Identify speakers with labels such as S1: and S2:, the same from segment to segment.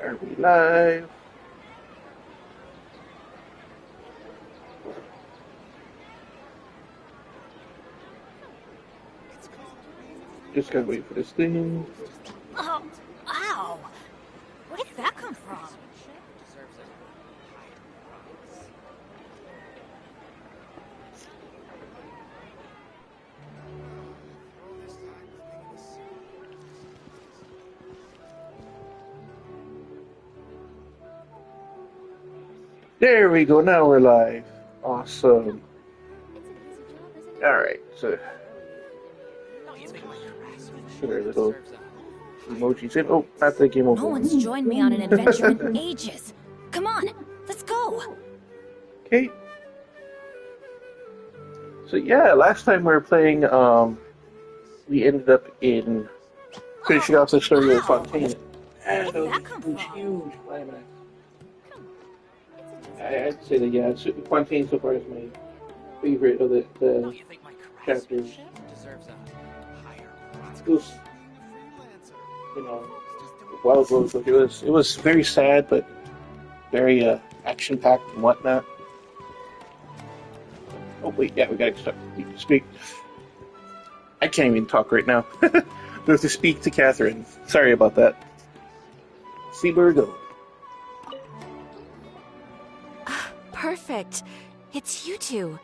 S1: Are we live? Just gotta wait for this thing.
S2: Oh, ow! Where did that come from?
S1: There we go, now we're live. Awesome. Alright, so put our little emojis in. Oh, not the game over.
S2: No one's joined me on an adventure in ages. Come on, let's go.
S1: Okay. So yeah, last time we were playing, we ended up in finishing off the story of Fontaine. And
S2: Where did that
S1: a
S2: come
S1: huge,
S2: from?
S1: huge climax. I'd say that, yeah, Fontaine so far is my favorite of the chapters. It was, you know, a while ago, so it was very sad, but very action packed and whatnot. Oh wait, yeah, we gotta speak. I can't even talk right now. We have to speak to Catherine. Sorry about that. Sumeru.
S2: Perfect. It's you two.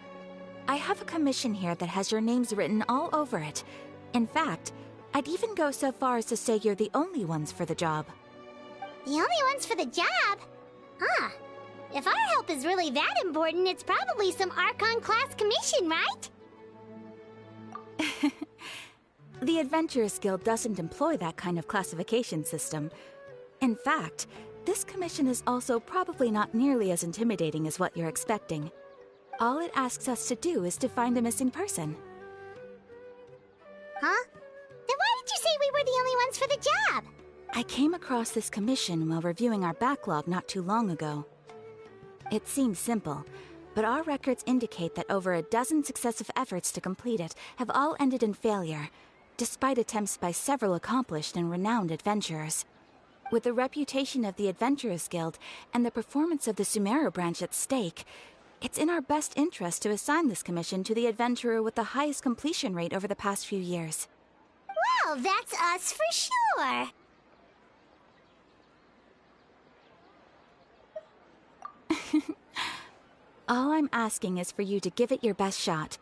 S2: I have a commission here that has your names written all over it. In fact, I'd even go so far as to say you're the only ones for the job.
S3: The only ones for the job? Huh. If our help is really that important, it's probably some Archon-class commission, right?
S2: The Adventurers Guild doesn't employ that kind of classification system. In fact, this commission is also probably not nearly as intimidating as what you're expecting. All it asks us to do is to find a missing person.
S3: Huh? Then why did you say we were the only ones for the job?
S2: I came across this commission while reviewing our backlog not too long ago. It seems simple, but our records indicate that over a dozen successive efforts to complete it have all ended in failure, despite attempts by several accomplished and renowned adventurers. With the reputation of the Adventurers Guild and the performance of the Sumeru branch at stake, it's in our best interest to assign this commission to the adventurer with the highest completion rate over the past few years.
S3: Well, that's us for sure.
S2: All I'm asking is for you to give it your best shot.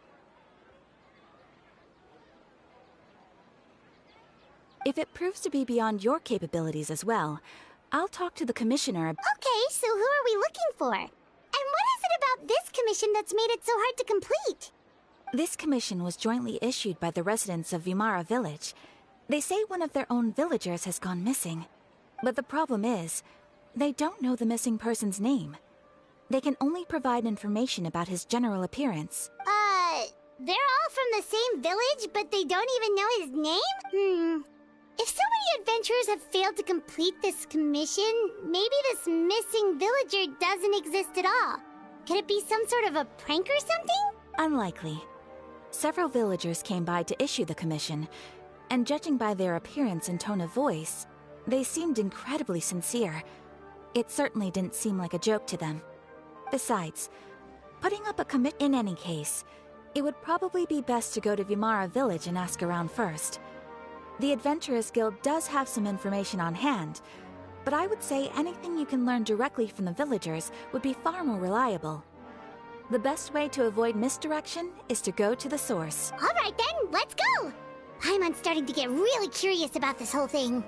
S2: If it proves to be beyond your capabilities as well, I'll talk to the commissioner.
S3: Okay, so who are we looking for? And what is it about this commission that's made it so hard to complete?
S2: This commission was jointly issued by the residents of Vimara Village. They say one of their own villagers has gone missing. But the problem is, they don't know the missing person's name. They can only provide information about his general appearance.
S3: They're all from the same village, but they don't even know his name? If so many adventurers have failed to complete this commission, maybe this missing villager doesn't exist at all. Could it be some sort of a prank or something?
S2: Unlikely. Several villagers came by to issue the commission, and judging by their appearance and tone of voice, they seemed incredibly sincere. It certainly didn't seem like a joke to them. Besides, putting up a commit in any case, it would probably be best to go to Vimara Village and ask around first. The Adventurers Guild does have some information on hand, but I would say anything you can learn directly from the villagers would be far more reliable. The best way to avoid misdirection is to go to the source.
S3: All right then, let's go! I'm starting to get really curious about this whole thing.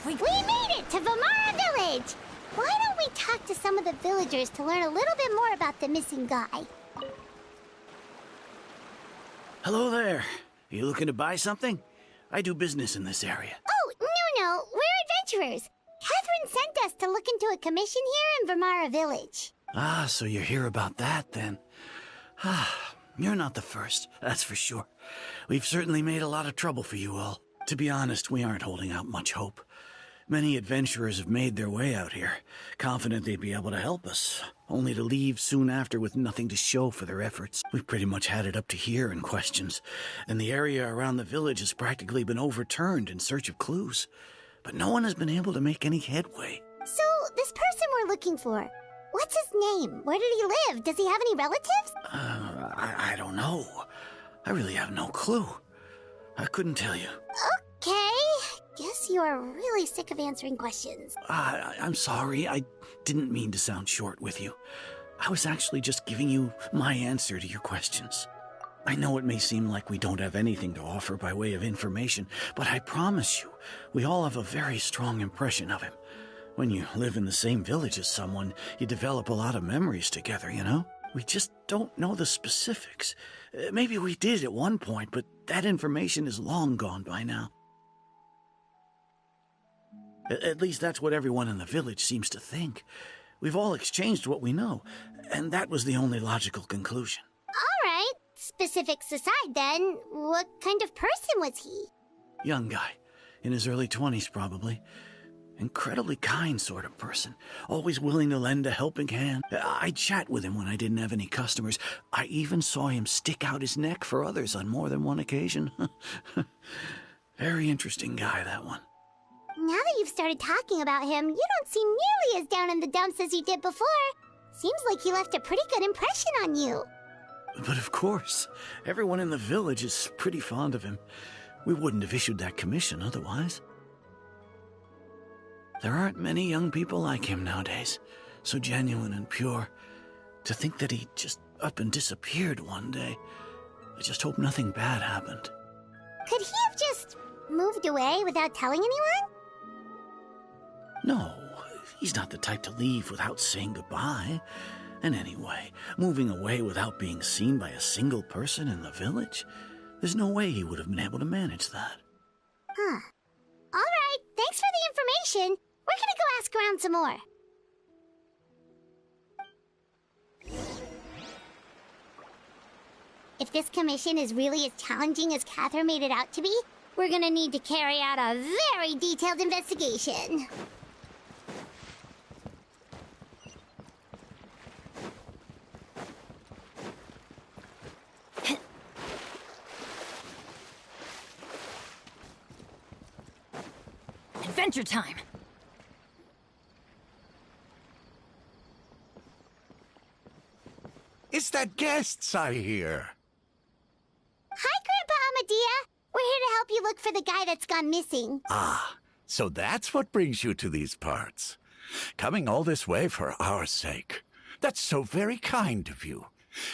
S3: We made it to Vamara Village! Why don't we talk to some of the villagers to learn a little bit more about the missing guy?
S4: Hello there. You looking to buy something? I do business in this area.
S3: Oh, no. We're adventurers. Catherine sent us to look into a commission here in Vamara Village.
S4: Ah, so you're here about that, then. You're not the first, that's for sure. We've certainly made a lot of trouble for you all. To be honest, we aren't holding out much hope. Many adventurers have made their way out here, confident they'd be able to help us, only to leave soon after with nothing to show for their efforts. We've pretty much had it up to here in questions, and the area around the village has practically been overturned in search of clues. But no one has been able to make any headway.
S3: So, this person we're looking for, what's his name? Where did he live? Does he have any relatives?
S4: I don't know. I really have no clue. I couldn't tell you.
S3: Okay. Guess you are really sick of answering questions.
S4: I'm sorry. I didn't mean to sound short with you. I was actually just giving you my answer to your questions. I know it may seem like we don't have anything to offer by way of information, but I promise you, we all have a very strong impression of him. When you live in the same village as someone, you develop a lot of memories together, you know? We just don't know the specifics. Maybe we did at one point, but that information is long gone by now. At least that's what everyone in the village seems to think. We've all exchanged what we know, and that was the only logical conclusion.
S3: All right. Specifics aside, then, what kind of person was he?
S4: Young guy. In his early 20s, probably. Incredibly kind sort of person. Always willing to lend a helping hand. I'd chat with him when I didn't have any customers. I even saw him stick out his neck for others on more than one occasion. Very interesting guy, that one.
S3: Now that you've started talking about him, you don't seem nearly as down in the dumps as you did before. Seems like he left a pretty good impression on you.
S4: But of course, everyone in the village is pretty fond of him. We wouldn't have issued that commission otherwise. There aren't many young people like him nowadays, so genuine and pure. To think that he just up and disappeared one day. I just hope nothing bad happened.
S3: Could he have just moved away without telling anyone?
S4: No, he's not the type to leave without saying goodbye. And anyway, moving away without being seen by a single person in the village? There's no way he would have been able to manage that.
S3: Huh. All right, thanks for the information. We're gonna go ask around some more. If this commission is really as challenging as Catherine made it out to be, we're gonna need to carry out a very detailed investigation.
S2: Adventure time!
S5: It's that guests I hear.
S3: Hi, Grandpa Amadea. We're here to help you look for the guy that's gone missing.
S5: Ah, so that's what brings you to these parts. Coming all this way for our sake. That's so very kind of you.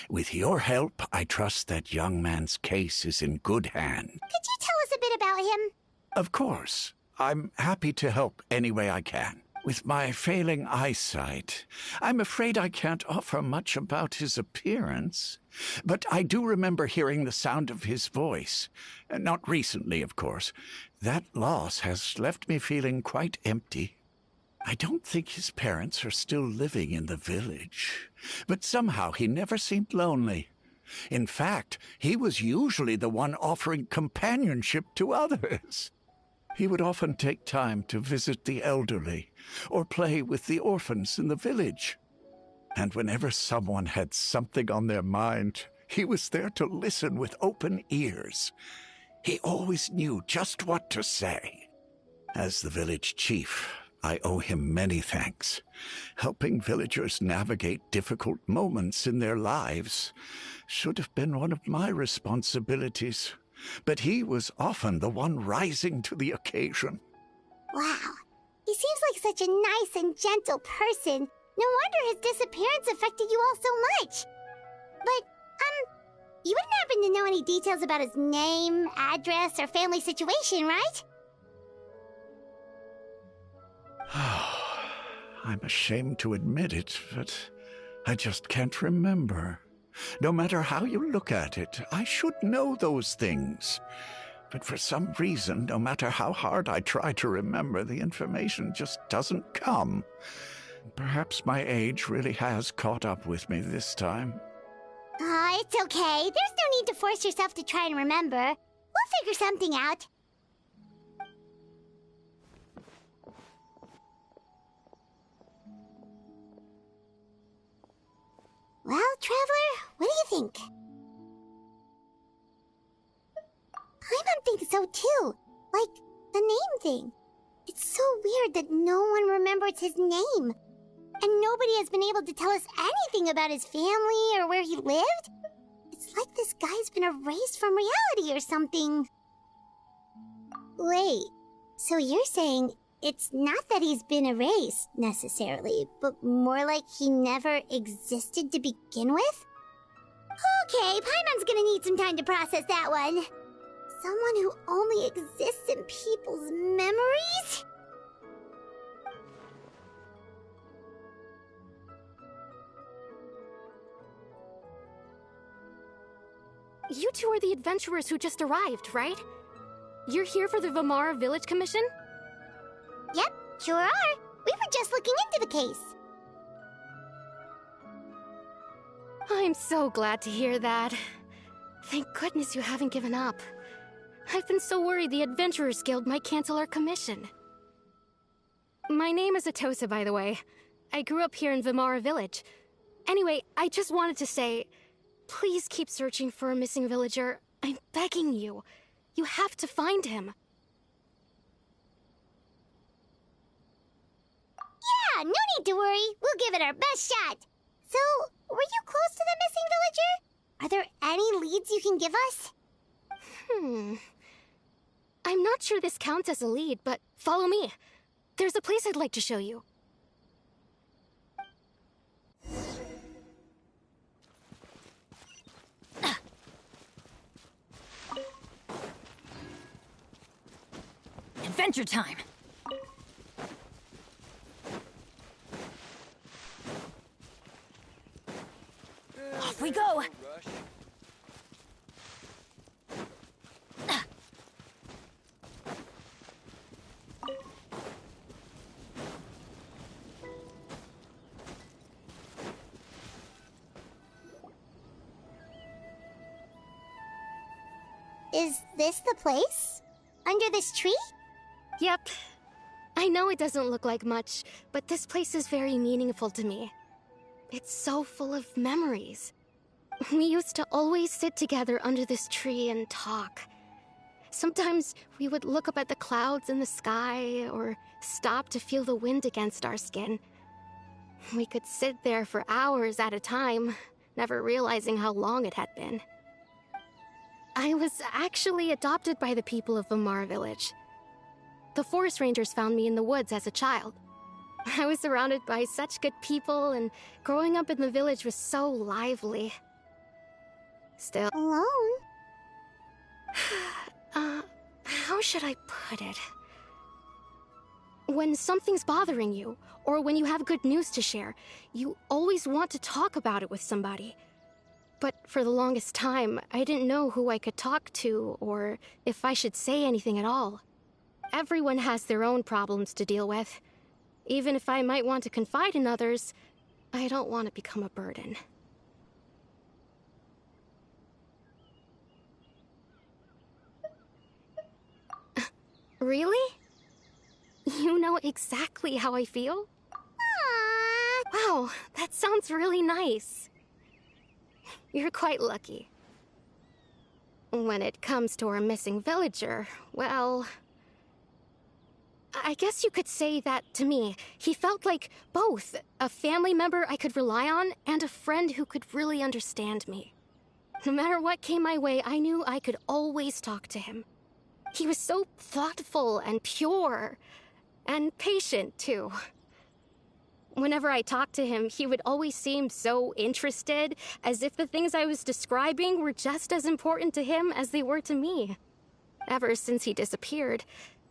S5: With your help, I trust that young man's case is in good hand.
S3: Could you tell us a bit about him?
S5: Of course. I'm happy to help any way I can. With my failing eyesight, I'm afraid I can't offer much about his appearance. But I do remember hearing the sound of his voice. Not recently, of course. That loss has left me feeling quite empty. I don't think his parents are still living in the village. But somehow he never seemed lonely. In fact, he was usually the one offering companionship to others. He would often take time to visit the elderly or play with the orphans in the village. And whenever someone had something on their mind, he was there to listen with open ears. He always knew just what to say. As the village chief, I owe him many thanks. Helping villagers navigate difficult moments in their lives should have been one of my responsibilities. But he was often the one rising to the occasion.
S3: Wow. He seems like such a nice and gentle person. No wonder his disappearance affected you all so much. But, you wouldn't happen to know any details about his name, address, or family situation, right?
S5: I'm ashamed to admit it, but I just can't remember. No matter how you look at it, I should know those things. But for some reason, no matter how hard I try to remember, the information just doesn't come. Perhaps my age really has caught up with me this time.
S3: It's okay. There's no need to force yourself to try and remember. We'll figure something out. Well, Traveler, what do you think? Paimon thinks so too. Like, the name thing. It's so weird that no one remembers his name. And nobody has been able to tell us anything about his family or where he lived. It's like this guy's been erased from reality or something. Wait, so you're saying it's not that he's been erased, necessarily, but more like he never existed to begin with? Okay, Paimon's gonna need some time to process that one. Someone who only exists in people's memories?
S6: You two are the adventurers who just arrived, right? You're here for the Vamara Village Commission?
S3: Yep, sure are. We were just looking into the case.
S6: I'm so glad to hear that. Thank goodness you haven't given up. I've been so worried the Adventurers Guild might cancel our commission. My name is Atosa, by the way. I grew up here in Vamara Village. Anyway, I just wanted to say, please keep searching for a missing villager. I'm begging you. You have to find him.
S3: Yeah, no need to worry. We'll give it our best shot. So, were you close to the missing villager? Are there any leads you can give us?
S6: I'm not sure this counts as a lead, but follow me. There's a place I'd like to show you.
S2: Adventure time! Off we go!
S3: Is this the place? Under this tree?
S6: Yep. I know it doesn't look like much, but this place is very meaningful to me. It's so full of memories. We used to always sit together under this tree and talk. Sometimes we would look up at the clouds in the sky, or stop to feel the wind against our skin. We could sit there for hours at a time, never realizing how long it had been. I was actually adopted by the people of Vamara Village. The forest rangers found me in the woods as a child. I was surrounded by such good people, and growing up in the village was so lively. Still...
S3: Alone?
S6: How should I put it? When something's bothering you, or when you have good news to share, you always want to talk about it with somebody. But for the longest time, I didn't know who I could talk to, or if I should say anything at all. Everyone has their own problems to deal with. Even if I might want to confide in others, I don't want to become a burden. Really? You know exactly how I feel?
S3: Aww.
S6: Wow, that sounds really nice. You're quite lucky. When it comes to our missing villager, well... I guess you could say that to me. He felt like both a family member I could rely on and a friend who could really understand me. No matter what came my way, I knew I could always talk to him. He was so thoughtful and pure, and patient too. Whenever I talked to him, he would always seem so interested, as if the things I was describing were just as important to him as they were to me. Ever since he disappeared,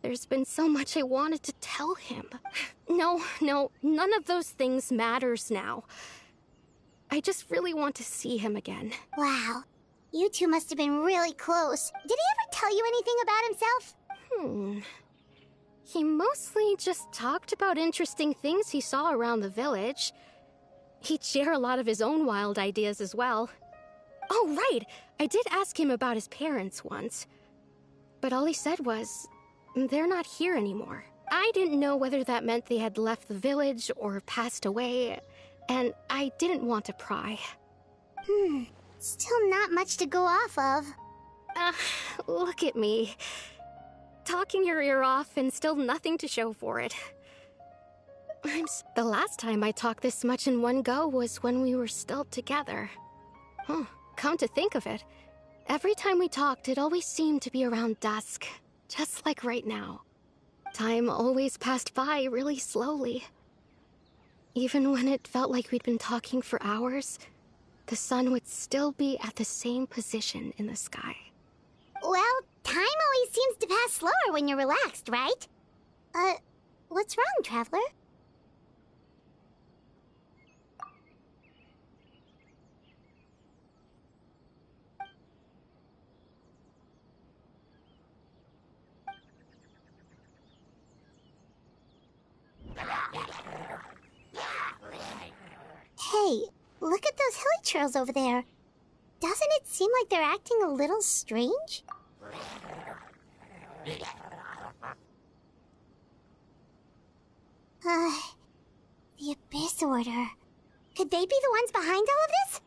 S6: There's been so much I wanted to tell him. No, none of those things matters now. I just really want to see him again.
S3: Wow. You two must have been really close. Did he ever tell you anything about himself?
S6: He mostly just talked about interesting things he saw around the village. He'd share a lot of his own wild ideas as well. Oh, right! I did ask him about his parents once. But all he said was, they're not here anymore. I didn't know whether that meant they had left the village or passed away, and I didn't want to pry.
S3: Still not much to go off of.
S6: Look at me. Talking your ear off and still nothing to show for it. The last time I talked this much in one go was when we were still together. Come to think of it, every time we talked, it always seemed to be around dusk, just like right now. Time always passed by really slowly. Even when it felt like we'd been talking for hours, the sun would still be at the same position in the sky.
S3: Well, time always seems to pass slower when you're relaxed, right? What's wrong, Traveler? Hey, look at those hilly trails over there. Doesn't it seem like they're acting a little strange? The Abyss Order. Could they be the ones behind all of this?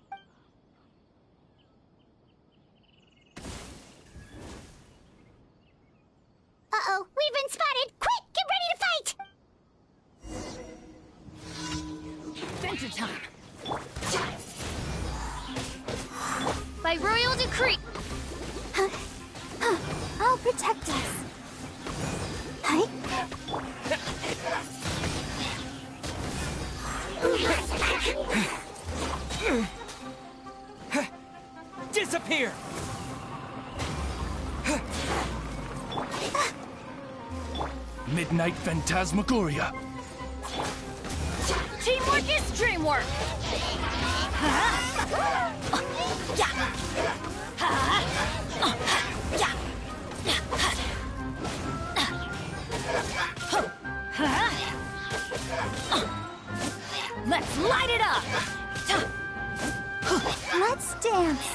S3: Uh-oh, we've been spotted! Quick, get ready to fight!
S7: Adventure time! By royal decree!
S3: I'll protect us. Hi.
S8: Disappear! Midnight Phantasmagoria.
S7: Teamwork is dreamwork! Let's light it up!
S3: Let's dance.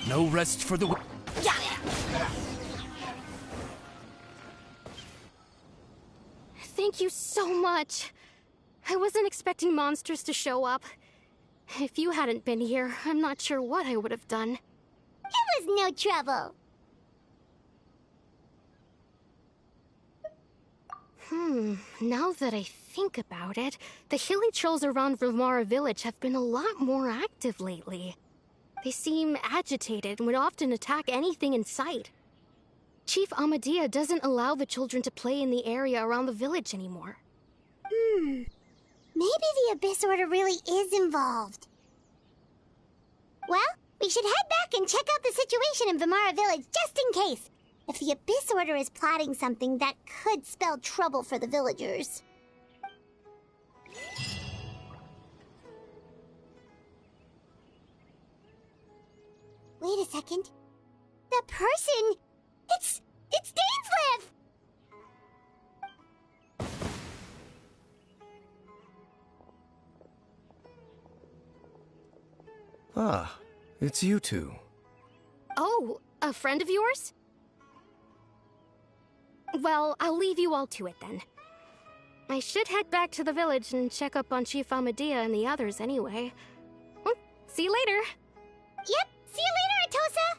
S8: No rest for the...
S6: Thank you so much. I wasn't expecting monsters to show up. If you hadn't been here, I'm not sure what I would have done.
S3: It was no trouble.
S6: Now that I think about it, the hilly trolls around Vimara village have been a lot more active lately. They seem agitated and would often attack anything in sight. Chief Amadea doesn't allow the children to play in the area around the village anymore.
S3: Maybe the Abyss Order really is involved. Well, we should head back and check out the situation in Vimara village just in case. If the Abyss Order is plotting something that could spell trouble for the villagers. Wait a second. That person... It's Dainsleif!
S9: Ah, it's you two.
S6: Oh, a friend of yours? Well, I'll leave you all to it then. I should head back to the village and check up on Chief Amadea and the others anyway. Well, see you later.
S3: Yep, see you later, Atosa!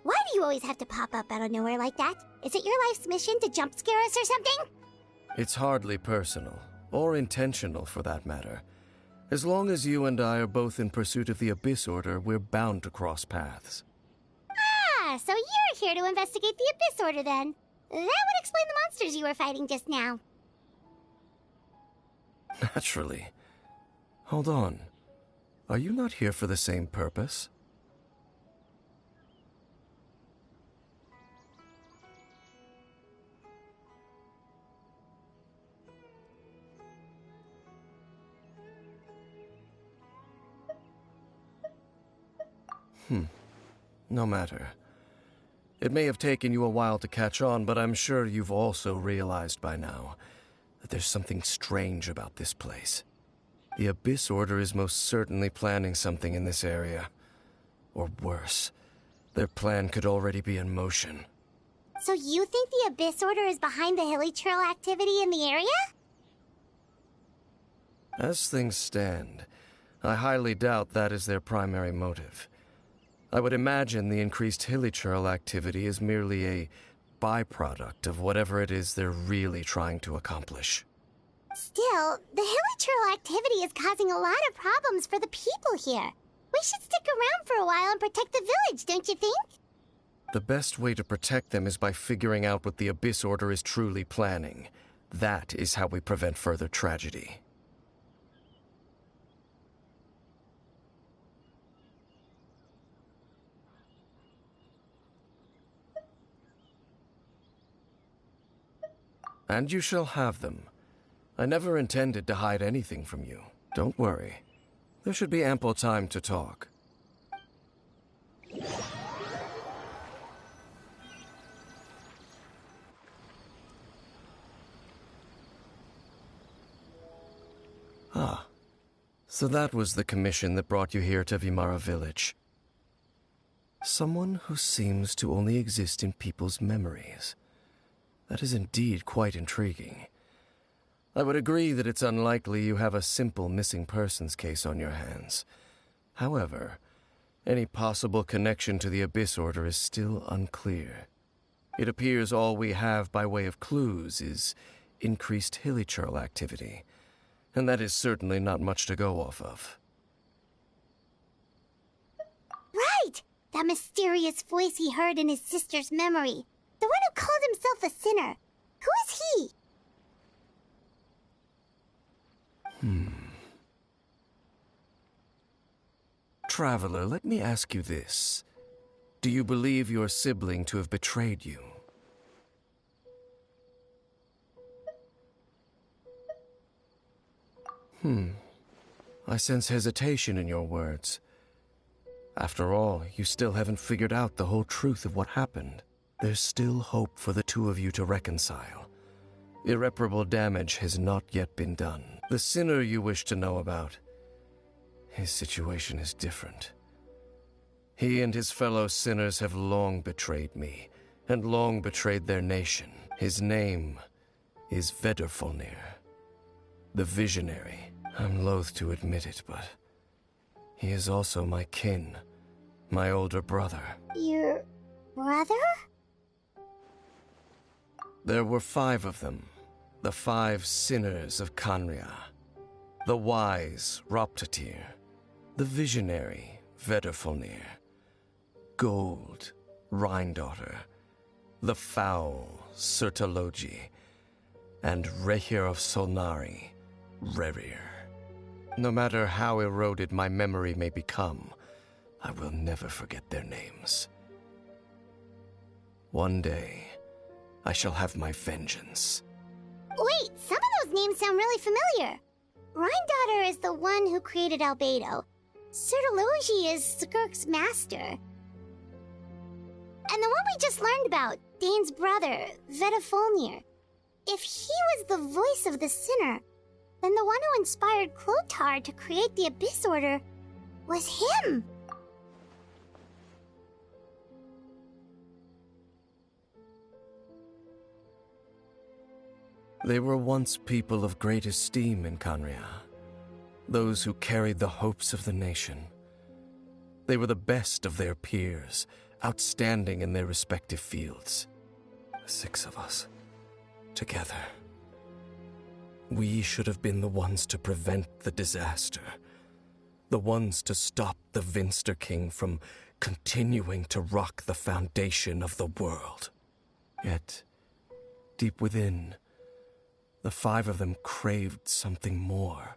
S3: Why do you always have to pop up out of nowhere like that? Is it your life's mission to jump scare us or something?
S9: It's hardly personal, or intentional for that matter. As long as you and I are both in pursuit of the Abyss Order, we're bound to cross paths.
S3: Ah, so you're here to investigate the Abyss Order then. That would explain the monsters you were fighting just now.
S9: Naturally. Hold on. Are you not here for the same purpose? No matter. It may have taken you a while to catch on, but I'm sure you've also realized by now that there's something strange about this place. The Abyss Order is most certainly planning something in this area. Or worse, their plan could already be in motion.
S3: So you think the Abyss Order is behind the hilly trail activity in the area?
S9: As things stand, I highly doubt that is their primary motive. I would imagine the increased hilly trail activity is merely a byproduct of whatever it is they're really trying to accomplish.
S3: Still, the hilly trail activity is causing a lot of problems for the people here. We should stick around for a while and protect the village, don't you think?
S9: The best way to protect them is by figuring out what the Abyss Order is truly planning. That is how we prevent further tragedy. And you shall have them. I never intended to hide anything from you. Don't worry. There should be ample time to talk. Ah. So that was the commission that brought you here to Vimara Village. Someone who seems to only exist in people's memories. That is indeed quite intriguing. I would agree that it's unlikely you have a simple missing persons case on your hands. However, any possible connection to the Abyss Order is still unclear. It appears all we have by way of clues is increased hilly trail activity, and that is certainly not much to go off of.
S3: Right! That mysterious voice he heard in his sister's memory. The one who called himself a sinner. Who is he?
S9: Traveler, let me ask you this. Do you believe your sibling to have betrayed you? I sense hesitation in your words. After all, you still haven't figured out the whole truth of what happened. There's still hope for the two of you to reconcile. Irreparable damage has not yet been done. The sinner you wish to know about, his situation is different. He and his fellow sinners have long betrayed me, and long betrayed their nation. His name is Vedrfolnir, the Visionary. I'm loath to admit it, but he is also my kin, my older brother.
S3: Your brother?
S9: There were 5 of them, the 5 sinners of Khaenri'ah. The wise, Roptatyr. The visionary, Vedrfolnir. Gold, Rhine-daughter. The foul, Sertologi. And Rehir of Solnari, Rerir. No matter how eroded my memory may become, I will never forget their names. One day, I shall have my vengeance.
S3: Wait, some of those names sound really familiar. Rhine-daughter is the one who created Albedo. Sertologi is Skirk's master. And the one we just learned about, Dane's brother, Vedrfolnir. If he was the voice of the sinner, then the one who inspired Clothar to create the Abyss Order was him.
S9: They were once people of great esteem in Khaenri'ah, those who carried the hopes of the nation. They were the best of their peers, outstanding in their respective fields. 6 of us, together. We should have been the ones to prevent the disaster. The ones to stop the Vinster King from continuing to rock the foundation of the world. Yet, deep within, the five of them craved something more.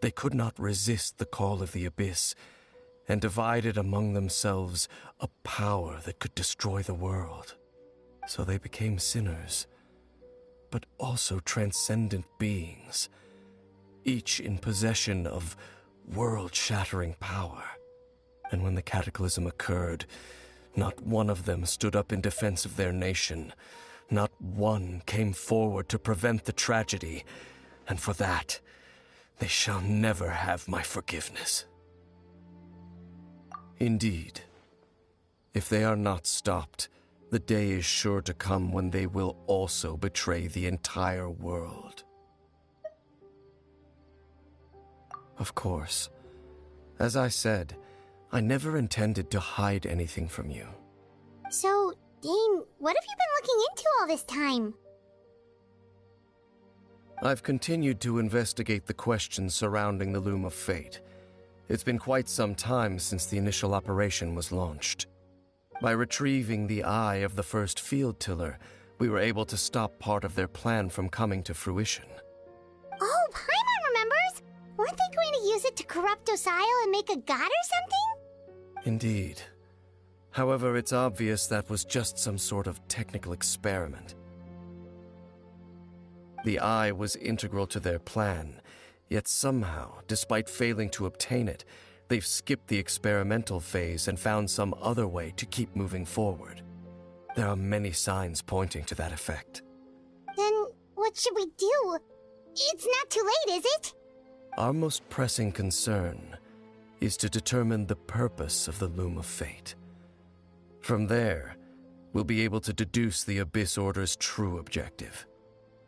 S9: They could not resist the call of the Abyss, and divided among themselves a power that could destroy the world. So they became sinners, but also transcendent beings, each in possession of world-shattering power. And when the cataclysm occurred, not one of them stood up in defense of their nation. Not one came forward to prevent the tragedy, and for that, they shall never have my forgiveness. Indeed, if they are not stopped, the day is sure to come when they will also betray the entire world. Of course, as I said, I never intended to hide anything from you.
S3: So, Dane, what have you been looking into all this time?
S9: I've continued to investigate the questions surrounding the Loom of Fate. It's been quite some time since the initial operation was launched. By retrieving the eye of the first field tiller, we were able to stop part of their plan from coming to fruition.
S3: Oh, Paimon remembers! Weren't they going to use it to corrupt Osial and make a god or something?
S9: Indeed. However, it's obvious that was just some sort of technical experiment. The eye was integral to their plan, yet somehow, despite failing to obtain it, they've skipped the experimental phase and found some other way to keep moving forward. There are many signs pointing to that effect.
S3: Then, what should we do? It's not too late, is it?
S9: Our most pressing concern is to determine the purpose of the Loom of Fate. From there, we'll be able to deduce the Abyss Order's true objective.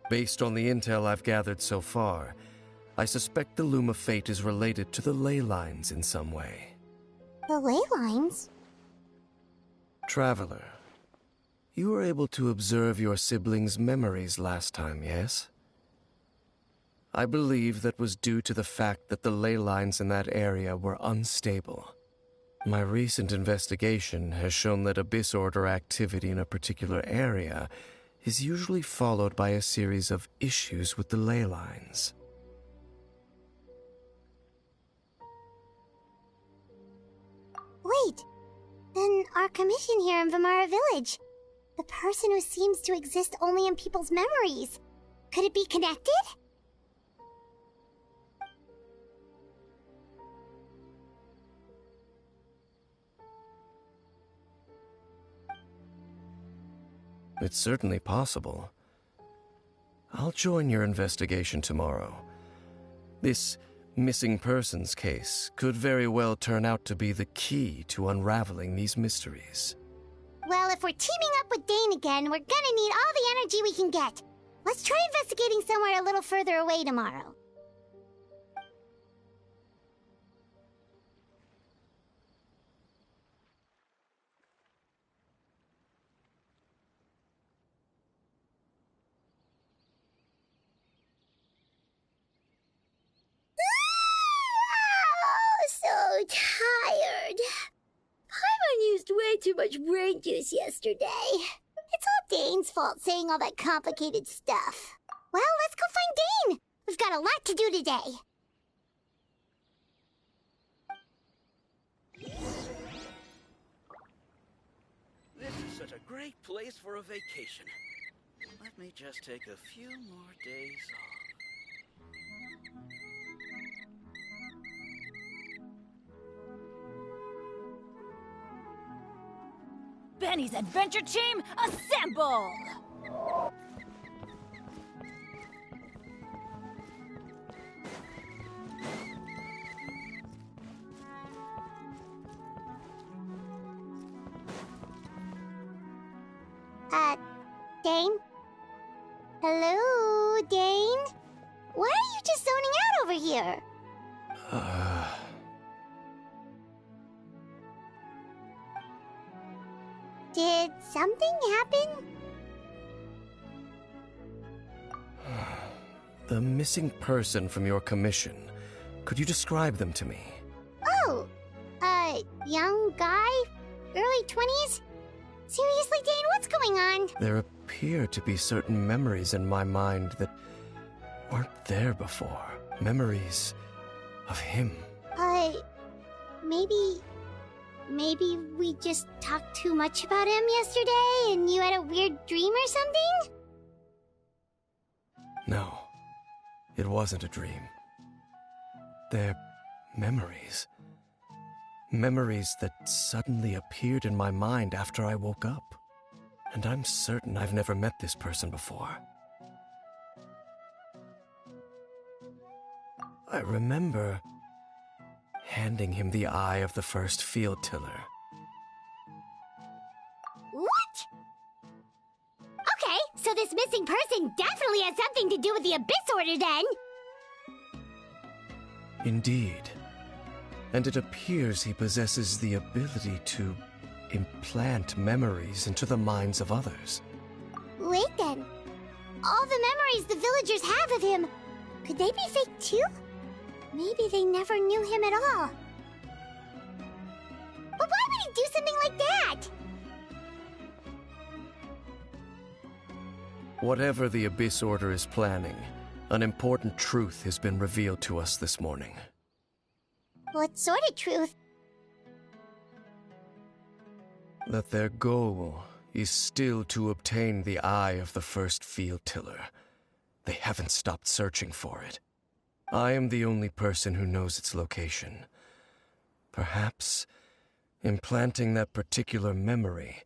S9: Based on the intel I've gathered so far, I suspect the Loom of Fate is related to the ley lines in some way.
S3: The ley lines?
S9: Traveler, you were able to observe your siblings' memories last time, yes? I believe that was due to the fact that the ley lines in that area were unstable. My recent investigation has shown that Abyss Order activity in a particular area is usually followed by a series of issues with the ley lines.
S3: Wait, then our commission here in Vimara Village, the person who seems to exist only in people's memories, could it be connected?
S9: It's certainly possible. I'll join your investigation tomorrow. This missing persons case could very well turn out to be the key to unraveling these mysteries.
S3: Well, if we're teaming up with Dane again, we're gonna need all the energy we can get. Let's try investigating somewhere a little further away tomorrow. So tired. Paimon used way too much brain juice yesterday. It's all Dane's fault saying all that complicated stuff. Well, let's go find Dane. We've got a lot to do today.
S4: This is such a great place for a vacation. Let me just take a few more days off.
S7: Benny's adventure team, assemble!
S3: Dane? Hello, Dane? Why are you just zoning out over here? Did something happen?
S9: The missing person from your commission. Could you describe them to me?
S3: Oh, young guy? Early 20s? Seriously, Dane, what's going on?
S9: There appear to be certain memories in my mind that weren't there before. Memories of him.
S3: Maybe we just talked too much about him yesterday and you had a weird dream or something?
S9: No, it wasn't a dream. They're memories. Memories that suddenly appeared in my mind after I woke up. And I'm certain I've never met this person before. I remember handing him the eye of the first field tiller.
S3: What? Okay, so this missing person definitely has something to do with the Abyss Order then!
S9: Indeed. And it appears he possesses the ability to implant memories into the minds of others.
S3: Wait then. All the memories the villagers have of him, could they be fake too? Maybe they never knew him at all. But why would he do something like that?
S9: Whatever the Abyss Order is planning, an important truth has been revealed to us this morning.
S3: What sort of truth?
S9: That their goal is still to obtain the eye of the first field tiller. They haven't stopped searching for it. I am the only person who knows its location. Perhaps implanting that particular memory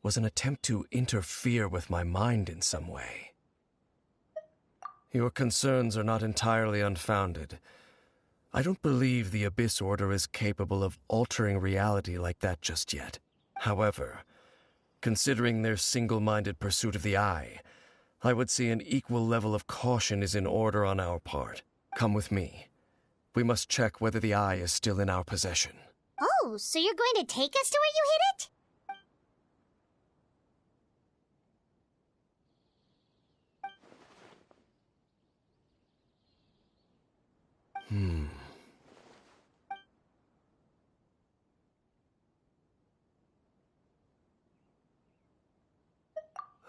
S9: was an attempt to interfere with my mind in some way. Your concerns are not entirely unfounded. I don't believe the Abyss Order is capable of altering reality like that just yet. However, considering their single-minded pursuit of the eye, I would say an equal level of caution is in order on our part. Come with me. We must check whether the eye is still in our possession.
S3: Oh, so you're going to take us to where you hid it?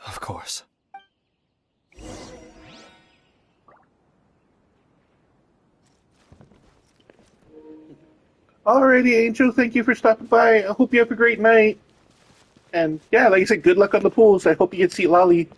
S9: Of course.
S1: Alrighty, Angel, thank you for stopping by. I hope you have a great night. And yeah, like I said, good luck on the pools. I hope you get to see Lolly.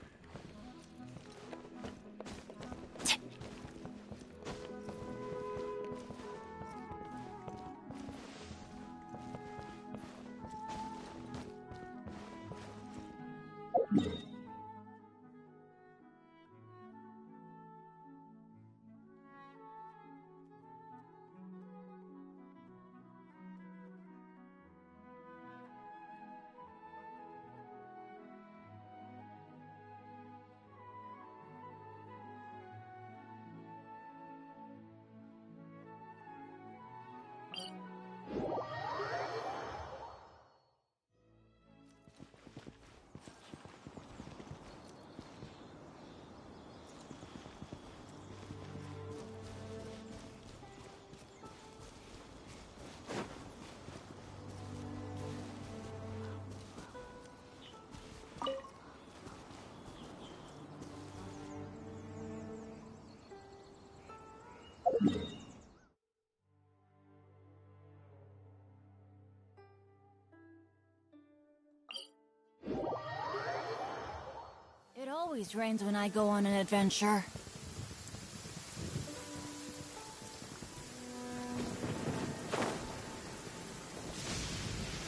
S7: It always rains when I go on an adventure.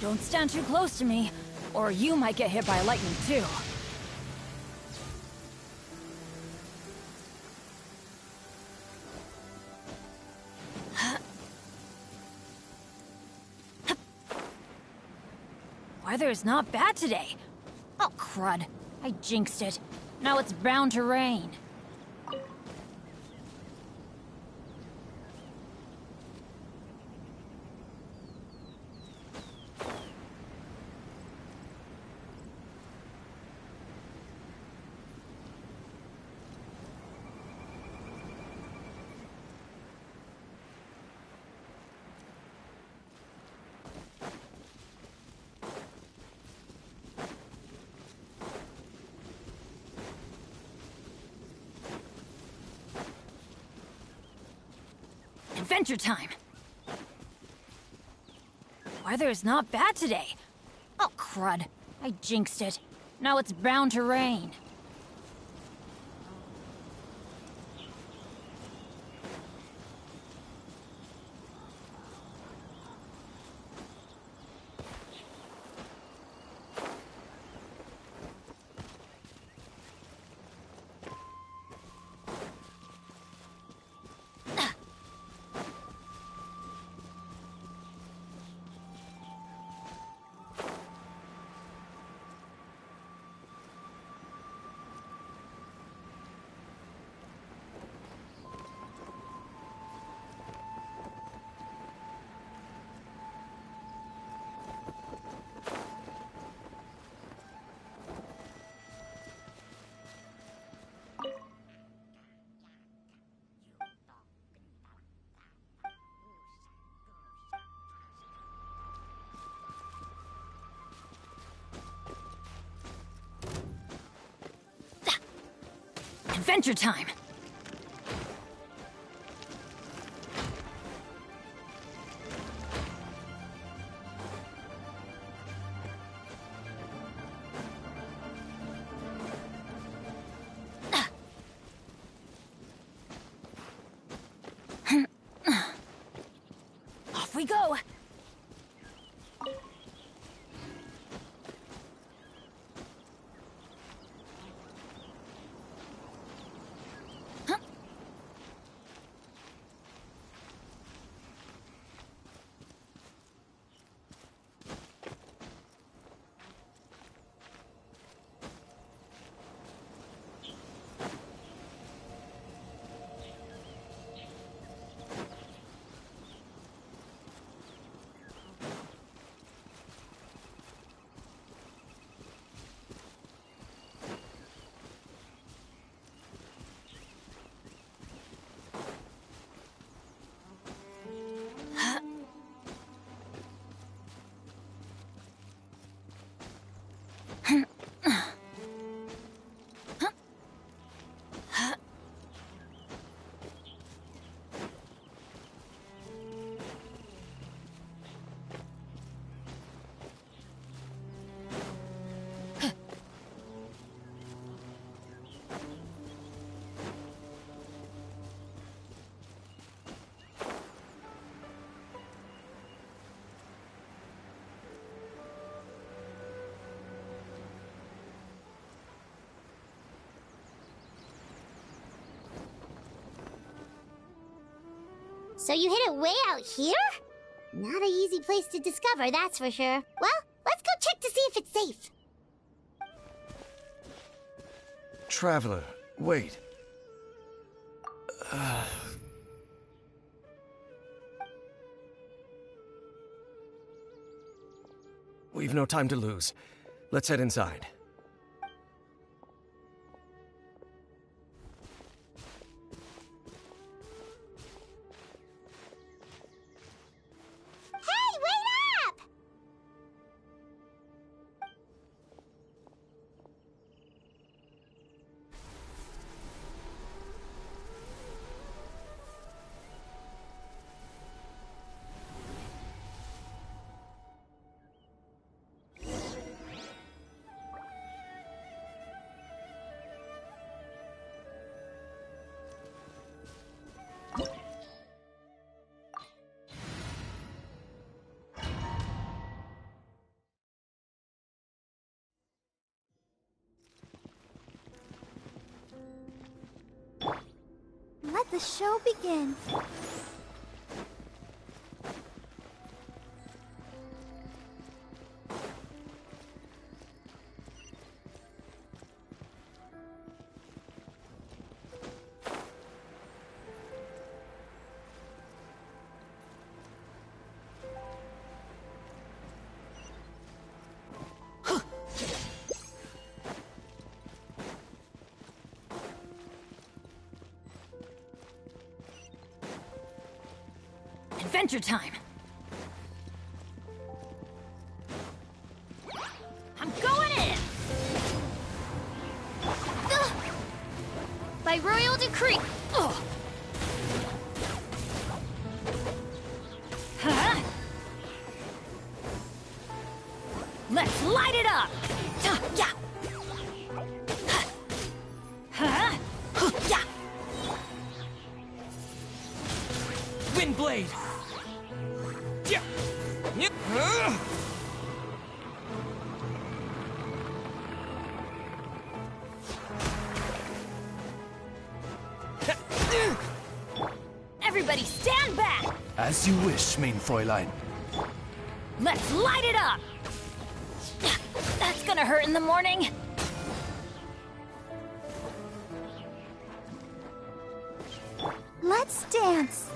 S7: Don't stand too close to me, or you might get hit by lightning too. Weather's not bad today. Oh, crud. I jinxed it. Now it's bound to rain. Adventure time! Weather's not bad today. Oh, crud. I jinxed it. Now it's bound to rain. Adventure time! Off we go!
S3: So you hid it way out here? Not an easy place to discover, that's for sure. Well, let's go check to see if it's safe.
S9: Traveler, wait. We've no time to lose. Let's head inside.
S3: Hey, wait up! Let the show begin.
S7: Adventure time! I'm going in! Ugh. By royal decree! Ugh. Let's light it up! Yeah! Huh? Yeah!
S8: Wind blade! Yeah!
S7: Everybody stand back!
S8: As you wish, main Fräulein.
S7: Let's light it up! That's gonna hurt in the morning.
S3: Let's dance.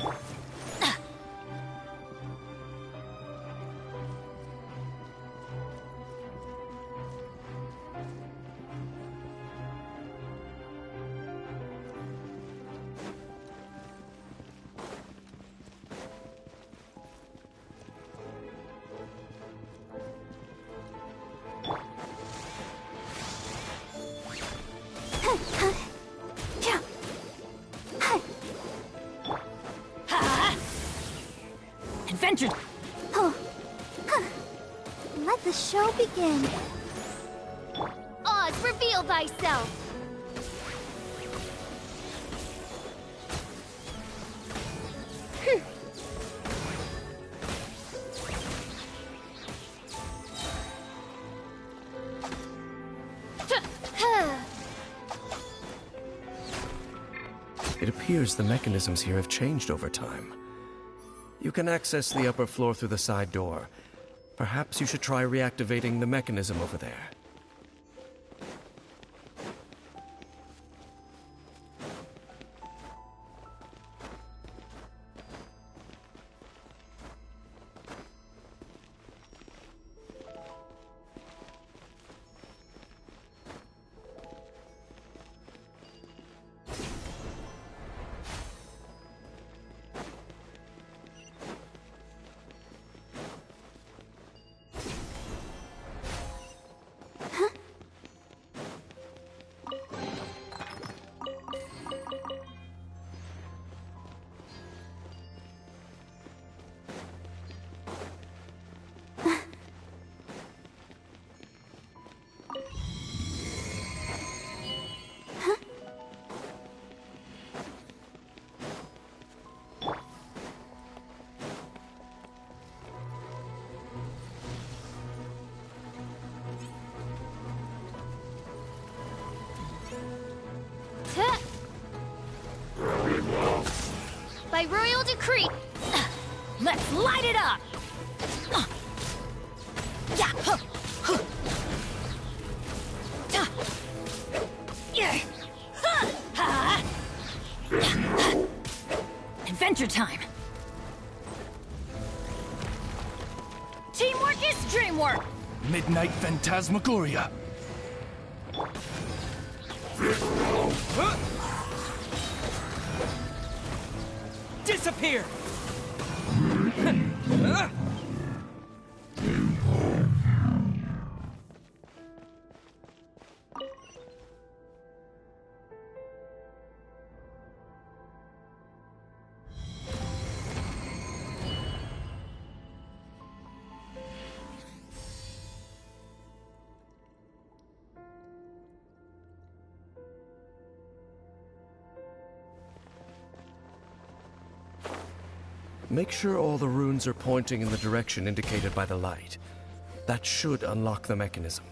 S7: Adventure!
S3: Let the show begin.
S6: Oz, reveal thyself!
S9: It appears the mechanisms here have changed over time. You can access the upper floor through the side door. Perhaps you should try reactivating the mechanism over there.
S6: By royal decree!
S7: Let's light it up! Yeah! Adventure time! Teamwork is dreamwork!
S8: Midnight Phantasmagoria. Disappear!
S9: Make sure all the runes are pointing in the direction indicated by the light. That should unlock the mechanism.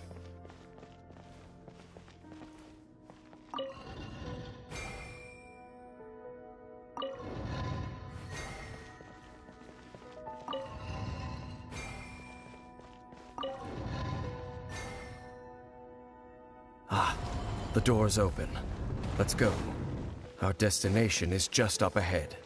S9: Ah, the door's open. Let's go. Our destination is just up ahead.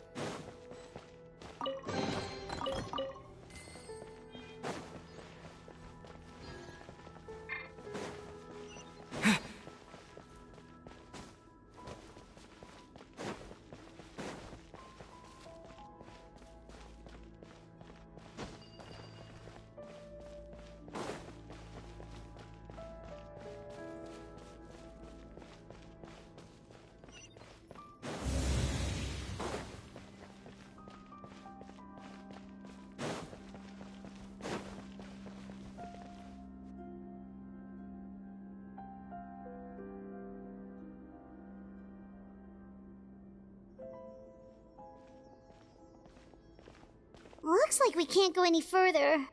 S3: Looks like we can't go any further.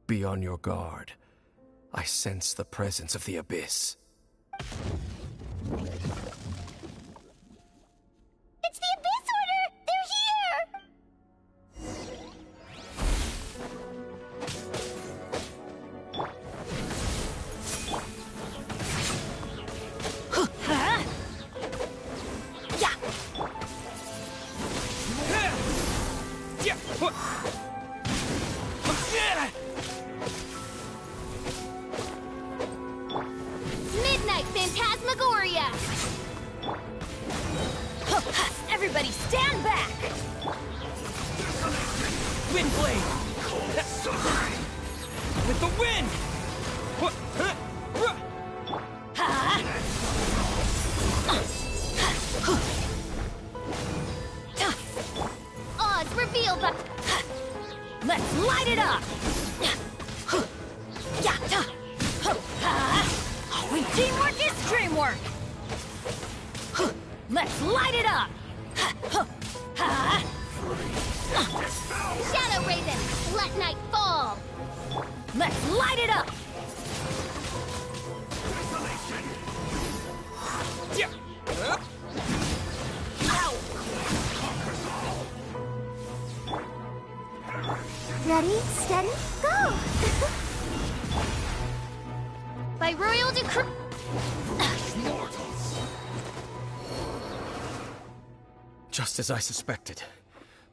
S9: Be on your guard. I sense the presence of the Abyss.
S3: It's the Abyss Order! They're here!
S6: Midnight Phantasmagoria!
S7: Everybody stand back!
S8: Windblade! With the wind!
S6: Odds revealed by...
S7: Let's light it up! When teamwork is dreamwork! Let's light it up!
S6: Shadow Raven, let night fall!
S7: Let's light it up!
S3: Ready, steady, go!
S6: By royal decree...
S9: Just as I suspected.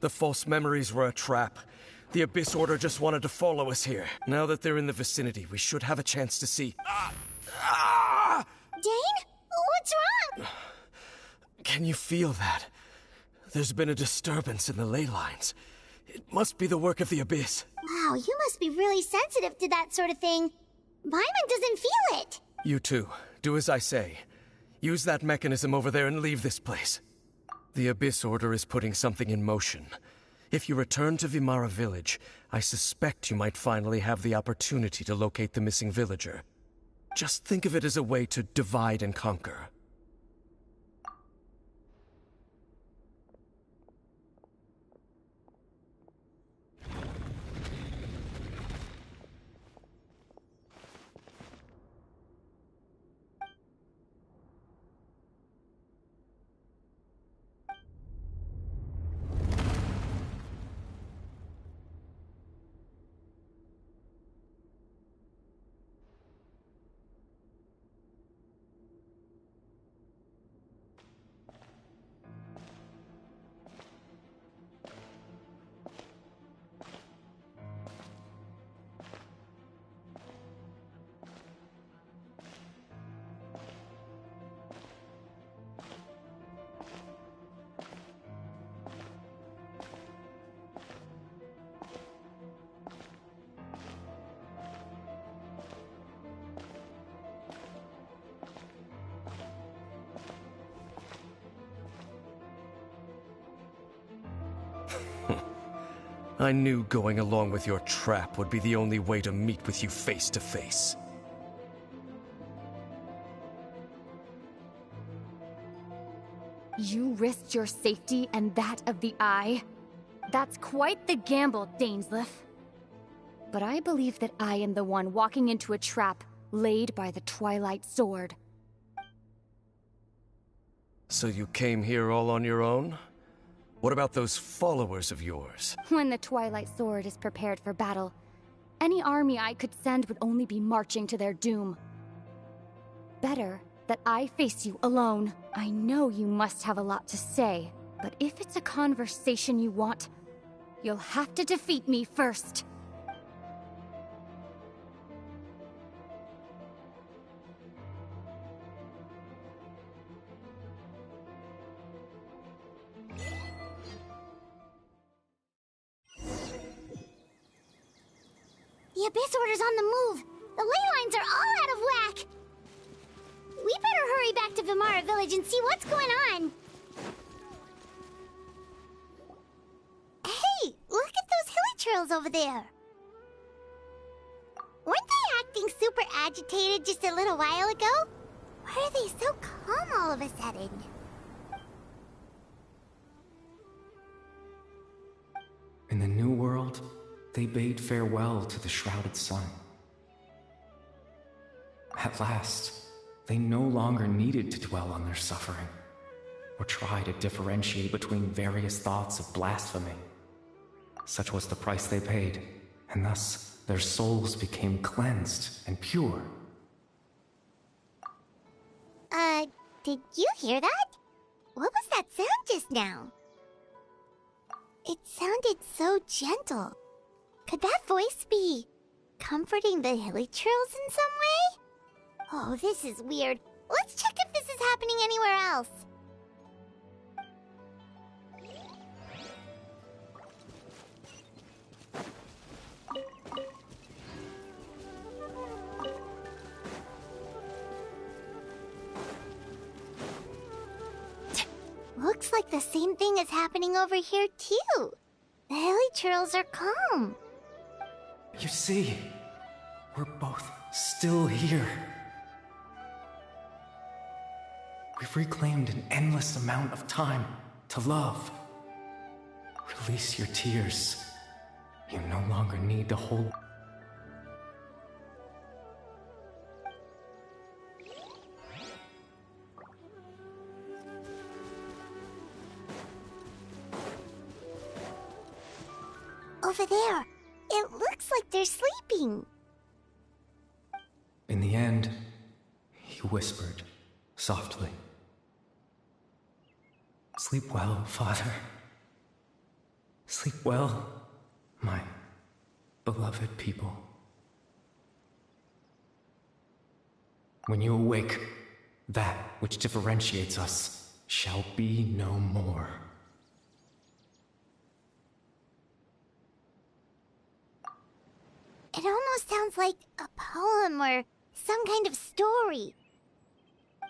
S9: The false memories were a trap. The Abyss Order just wanted to follow us here. Now that they're in the vicinity, we should have a chance to see...
S3: Dane? What's wrong?
S9: Can you feel that? There's been a disturbance in the ley lines. It must be the work of the Abyss.
S3: Wow, you must be really sensitive to that sort of thing. Paimon doesn't feel it.
S9: You too. Do as I say. Use that mechanism over there and leave this place. The Abyss Order is putting something in motion. If you return to Vimara Village, I suspect you might finally have the opportunity to locate the missing villager. Just think of it as a way to divide and conquer. I knew going along with your trap would be the only way to meet with you face to face.
S10: You risked your safety and that of the Eye? That's quite the gamble, Dainsleif. But I believe that I am the one walking into a trap laid by the Twilight Sword.
S9: So you came here all on your own? What about those followers of yours?
S10: When the Twilight Sword is prepared for battle, any army I could send would only be marching to their doom. Better that I face you alone. I know you must have a lot to say, but if it's a conversation you want, you'll have to defeat me first.
S3: The Abyss Order's on the move. The ley lines are all out of whack. We better hurry back to Vimara Village and see what's going on. Hey, look at those hilly trails over there. Weren't they acting super agitated just a little while ago? Why are they so calm all of a sudden?
S11: They bade farewell to the shrouded sun. At last, they no longer needed to dwell on their suffering, or try to differentiate between various thoughts of blasphemy. Such was the price they paid, and thus their souls became cleansed and pure.
S3: Did you hear that? What was that sound just now? It sounded so gentle. Could that voice be comforting the hilichurls in some way? Oh, this is weird. Let's check if this is happening anywhere else. Looks like the same thing is happening over here, too. The hilichurls are calm.
S11: You see, we're both still here. We've reclaimed an endless amount of time to love. Release your tears. You no longer need to hold.
S3: Over there. It looks like they're sleeping.
S11: In the end, he whispered softly. Sleep well, Father. Sleep well, my beloved people. When you awake, that which differentiates us shall be no more.
S3: It almost sounds like a poem or some kind of story.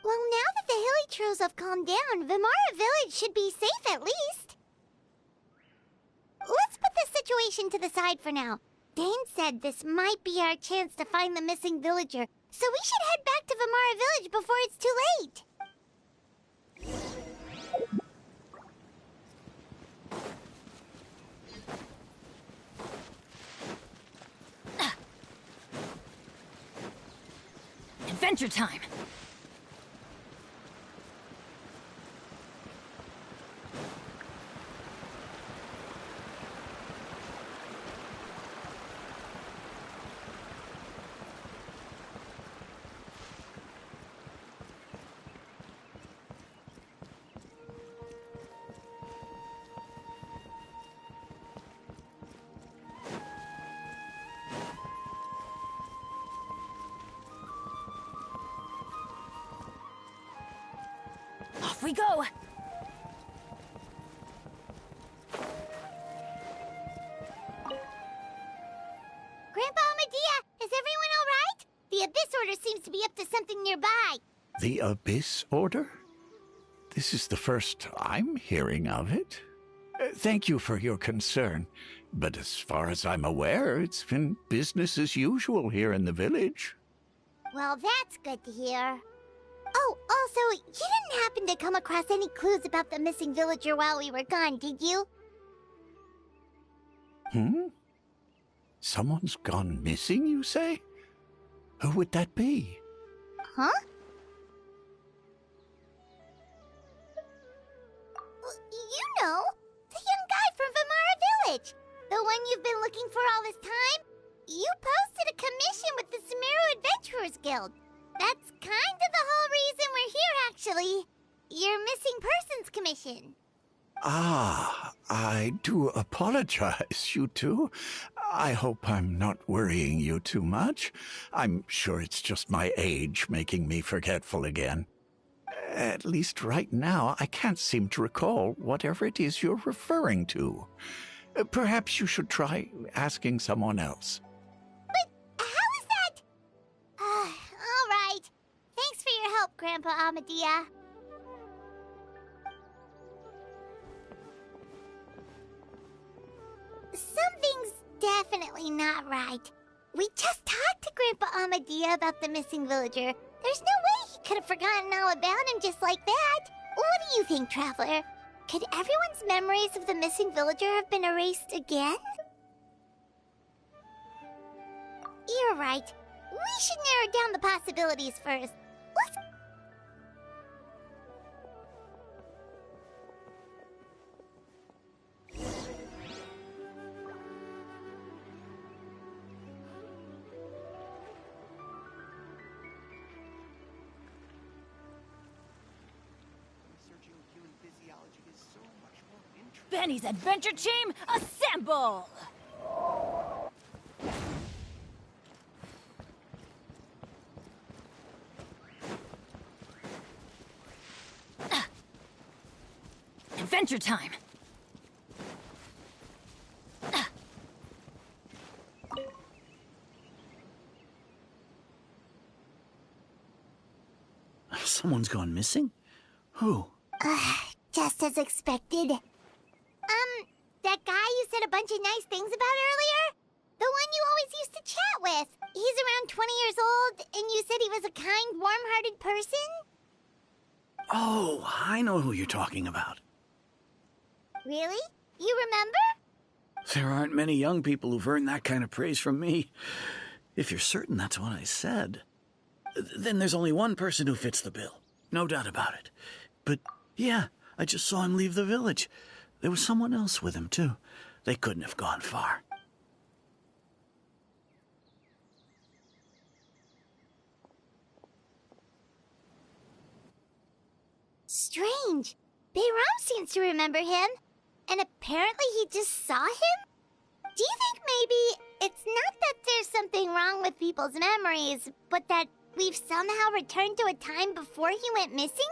S3: Well, now that the hilichurls have calmed down, Vimara Village should be safe at least. Let's put this situation to the side for now. Dane said this might be our chance to find the missing villager, so we should head back to Vimara Village before it's too late.
S7: Adventure time! Off we go!
S3: Grandpa Medea, is everyone all right? The Abyss Order seems to be up to something nearby.
S5: The Abyss Order? This is the first I'm hearing of it. Thank you for your concern, but as far as I'm aware, it's been business as usual here in the village.
S3: Well, that's good to hear. Oh, also, you didn't happen to come across any clues about the missing villager while we were gone, did you?
S5: Someone's gone missing, you say? Who would that be?
S3: Huh? You know, the young guy from Vimara Village. The one you've been looking for all this time. You posted a commission with the Sumeru Adventurers Guild. That's kind of the whole reason we're here, actually. Your missing persons commission.
S5: Ah, I do apologize, you two. I hope I'm not worrying you too much. I'm sure it's just my age making me forgetful again. At least right now, I can't seem to recall whatever it is you're referring to. Perhaps you should try asking someone else.
S3: But how is that? All right. Thanks for your help, Grandpa Amadea. Something's definitely not right. We just talked to Grandpa Amadea about the missing villager. There's no way he could have forgotten all about him just like that. What do you think, Traveler? Could everyone's memories of the missing villager have been erased again? You're right. We should narrow down the possibilities first. Let's...
S7: Benny's adventure team, assemble! Adventure time!
S4: Someone's gone missing? Who?
S3: Just as expected. That guy you said a bunch of nice things about earlier? The one you always used to chat with. He's around 20 years old, and you said he was a kind, warm-hearted person?
S4: Oh, I know who you're talking about.
S3: Really? You remember?
S4: There aren't many young people who've earned that kind of praise from me. If you're certain that's what I said, then there's only one person who fits the bill. No doubt about it. But, yeah, I just saw him leave the village. There was someone else with him, too. They couldn't have gone far.
S3: Strange. Bayram seems to remember him. And apparently he just saw him? Do you think maybe it's not that there's something wrong with people's memories, but that we've somehow returned to a time before he went missing?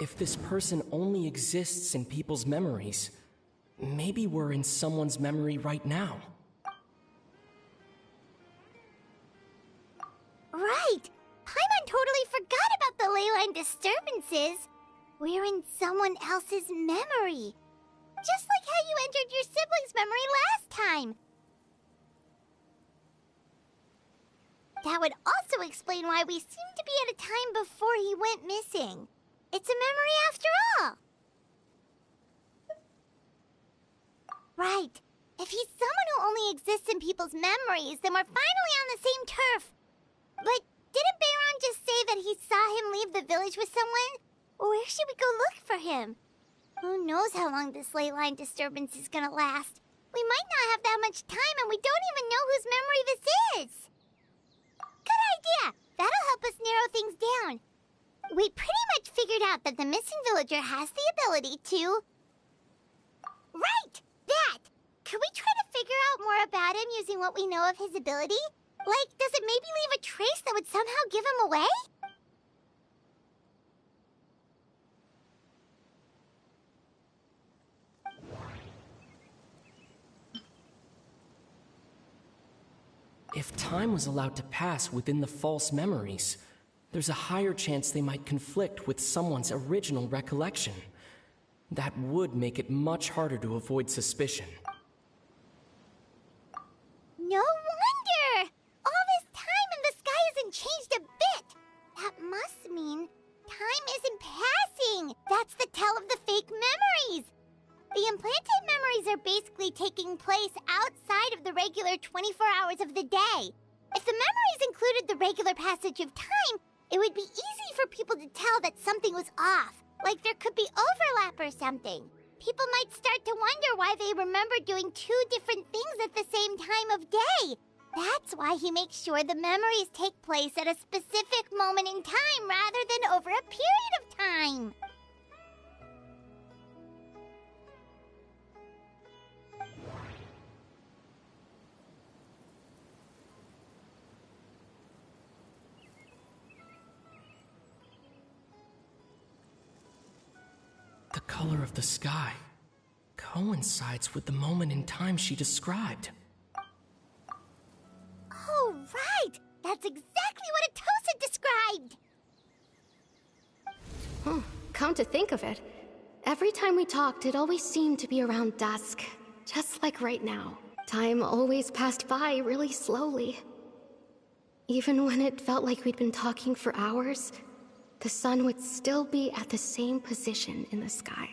S12: If this person only exists in people's memories, maybe we're in someone's memory right now.
S3: Right! Paimon totally forgot about the ley line disturbances. We're in someone else's memory. Just like how you entered your sibling's memory last time. That would also explain why we seem to be at a time before he went missing. It's a memory after all. Right. If he's someone who only exists in people's memories, then we're finally on the same turf. But didn't Bayron just say that he saw him leave the village with someone? Where should we go look for him? Who knows how long this ley line disturbance is gonna last? We might not have that much time, and we don't even know whose memory this is. Good idea. That'll help us narrow things down. We pretty much figured out that the missing villager has the ability to... Right! That! Could we try to figure out more about him using what we know of his ability? Like, does it maybe leave a trace that would somehow give him away?
S12: If time was allowed to pass within the false memories, there's a higher chance they might conflict with someone's original recollection. That would make it much harder to avoid suspicion.
S3: No wonder! All this time and the sky hasn't changed a bit! That must mean time isn't passing! That's the tell of the fake memories! The implanted memories are basically taking place outside of the regular 24 hours of the day. If the memories included the regular passage of time, it would be easy for people to tell that something was off, like there could be overlap or something. People might start to wonder why they remember doing two different things at the same time of day. That's why he makes sure the memories take place at a specific moment in time rather than over a period of time.
S12: The color of the sky coincides with the moment in time she described.
S3: Oh, right! That's exactly what Atosa described!
S6: Come to think of it, every time we talked, it always seemed to be around dusk. Just like right now. Time always passed by really slowly. Even when it felt like we'd been talking for hours, the sun would still be at the same position in the sky.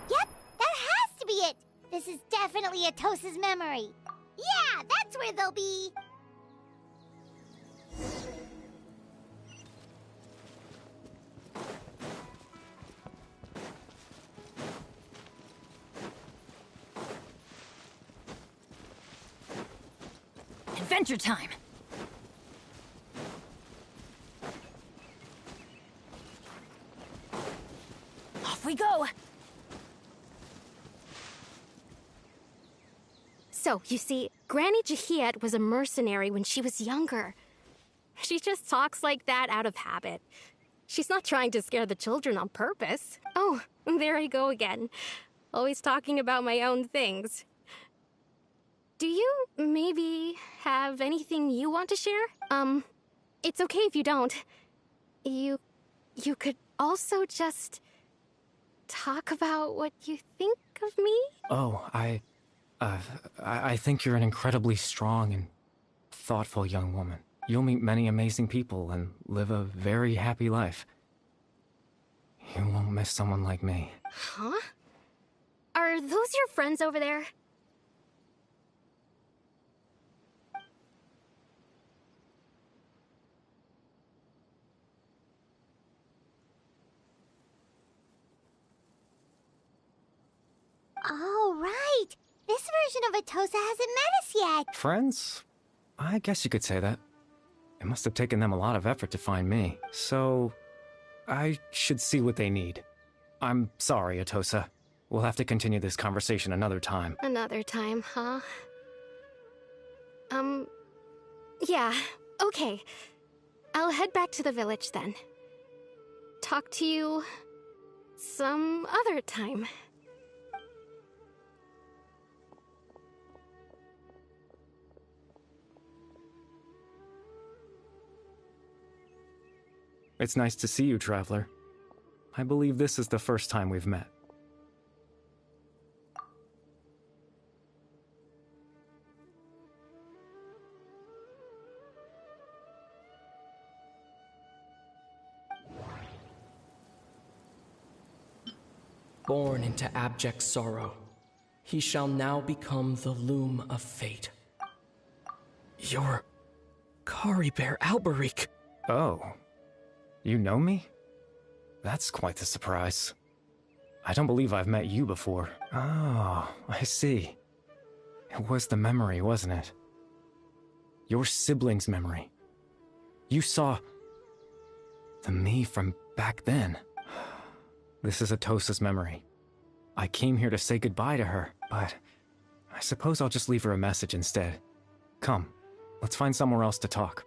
S3: Yep, that has to be it! This is definitely Atosa's memory. Yeah, that's where they'll be!
S7: Adventure time! Off we go!
S6: So, you see, Granny Jahiet was a mercenary when she was younger. She just talks like that out of habit. She's not trying to scare the children on purpose. Oh, there I go again. Always talking about my own things. Do you maybe have anything you want to share? It's okay if you don't. You could also just talk about what you think of me?
S11: Oh, I think you're an incredibly strong and thoughtful young woman. You'll meet many amazing people and live a very happy life. You won't miss someone like me.
S6: Huh? Are those your friends over there?
S3: Oh, right! This version of Atosa hasn't met us yet!
S11: Friends? I guess you could say that. It must have taken them a lot of effort to find me. So, I should see what they need. I'm sorry, Atosa. We'll have to continue this conversation another time.
S6: Another time, huh? Yeah, okay. I'll head back to the village then. Talk to you some other time.
S11: It's nice to see you, Traveler. I believe this is the first time we've met.
S12: Born into abject sorrow, he shall now become the loom of fate.
S11: You're Kari Bear Alberic. Oh. You know me? That's quite the surprise. I don't believe I've met you before. Oh, I see. It was the memory, wasn't it? Your sibling's memory. You saw the me from back then. This is Atosa's memory. I came here to say goodbye to her, but I suppose I'll just leave her a message instead. Come, let's find somewhere else to talk.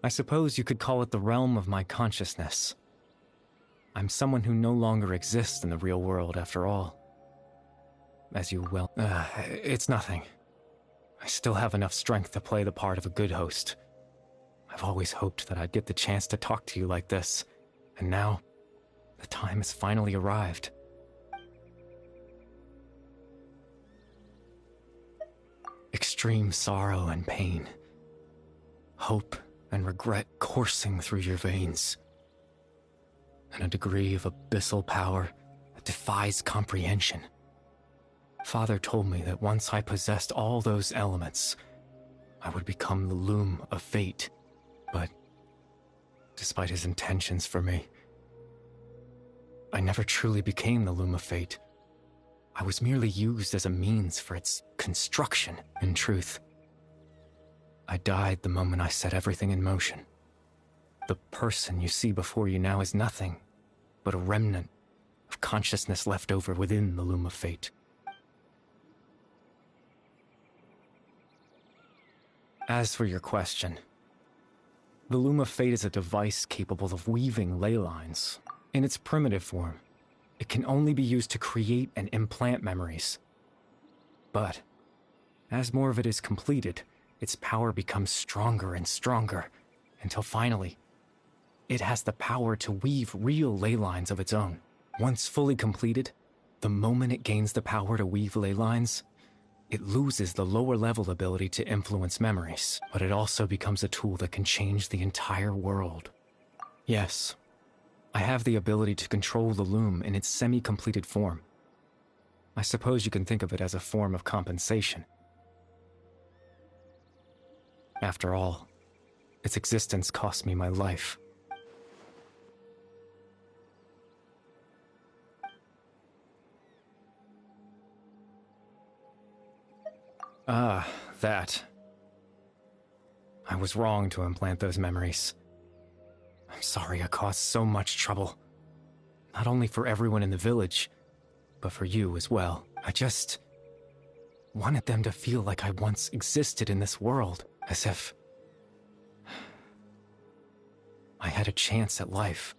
S11: I suppose you could call it the realm of my consciousness. I'm someone who no longer exists in the real world, after all. As you well... it's nothing. I still have enough strength to play the part of a good host. I've always hoped that I'd get the chance to talk to you like this, and now, the time has finally arrived. Extreme sorrow and pain, hope and regret coursing through your veins, and a degree of abyssal power that defies comprehension. Father told me that once I possessed all those elements, I would become the loom of fate. But despite his intentions for me, I never truly became the loom of fate. I was merely used as a means for its construction. In truth, I died the moment I set everything in motion. The person you see before you now is nothing but a remnant of consciousness left over within the loom of fate. As for your question, the Loom of Fate is a device capable of weaving ley lines. In its primitive form, it can only be used to create and implant memories. But, as more of it is completed, its power becomes stronger and stronger, until finally, it has the power to weave real ley lines of its own. Once fully completed, the moment it gains the power to weave ley lines, it loses the lower-level ability to influence memories, but it also becomes a tool that can change the entire world. Yes, I have the ability to control the loom in its semi-completed form. I suppose you can think of it as a form of compensation. After all, its existence cost me my life. Ah, that. I was wrong to implant those memories. I'm sorry I caused so much trouble. Not only for everyone in the village, but for you as well. I just wanted them to feel like I once existed in this world, as if I had a chance at life.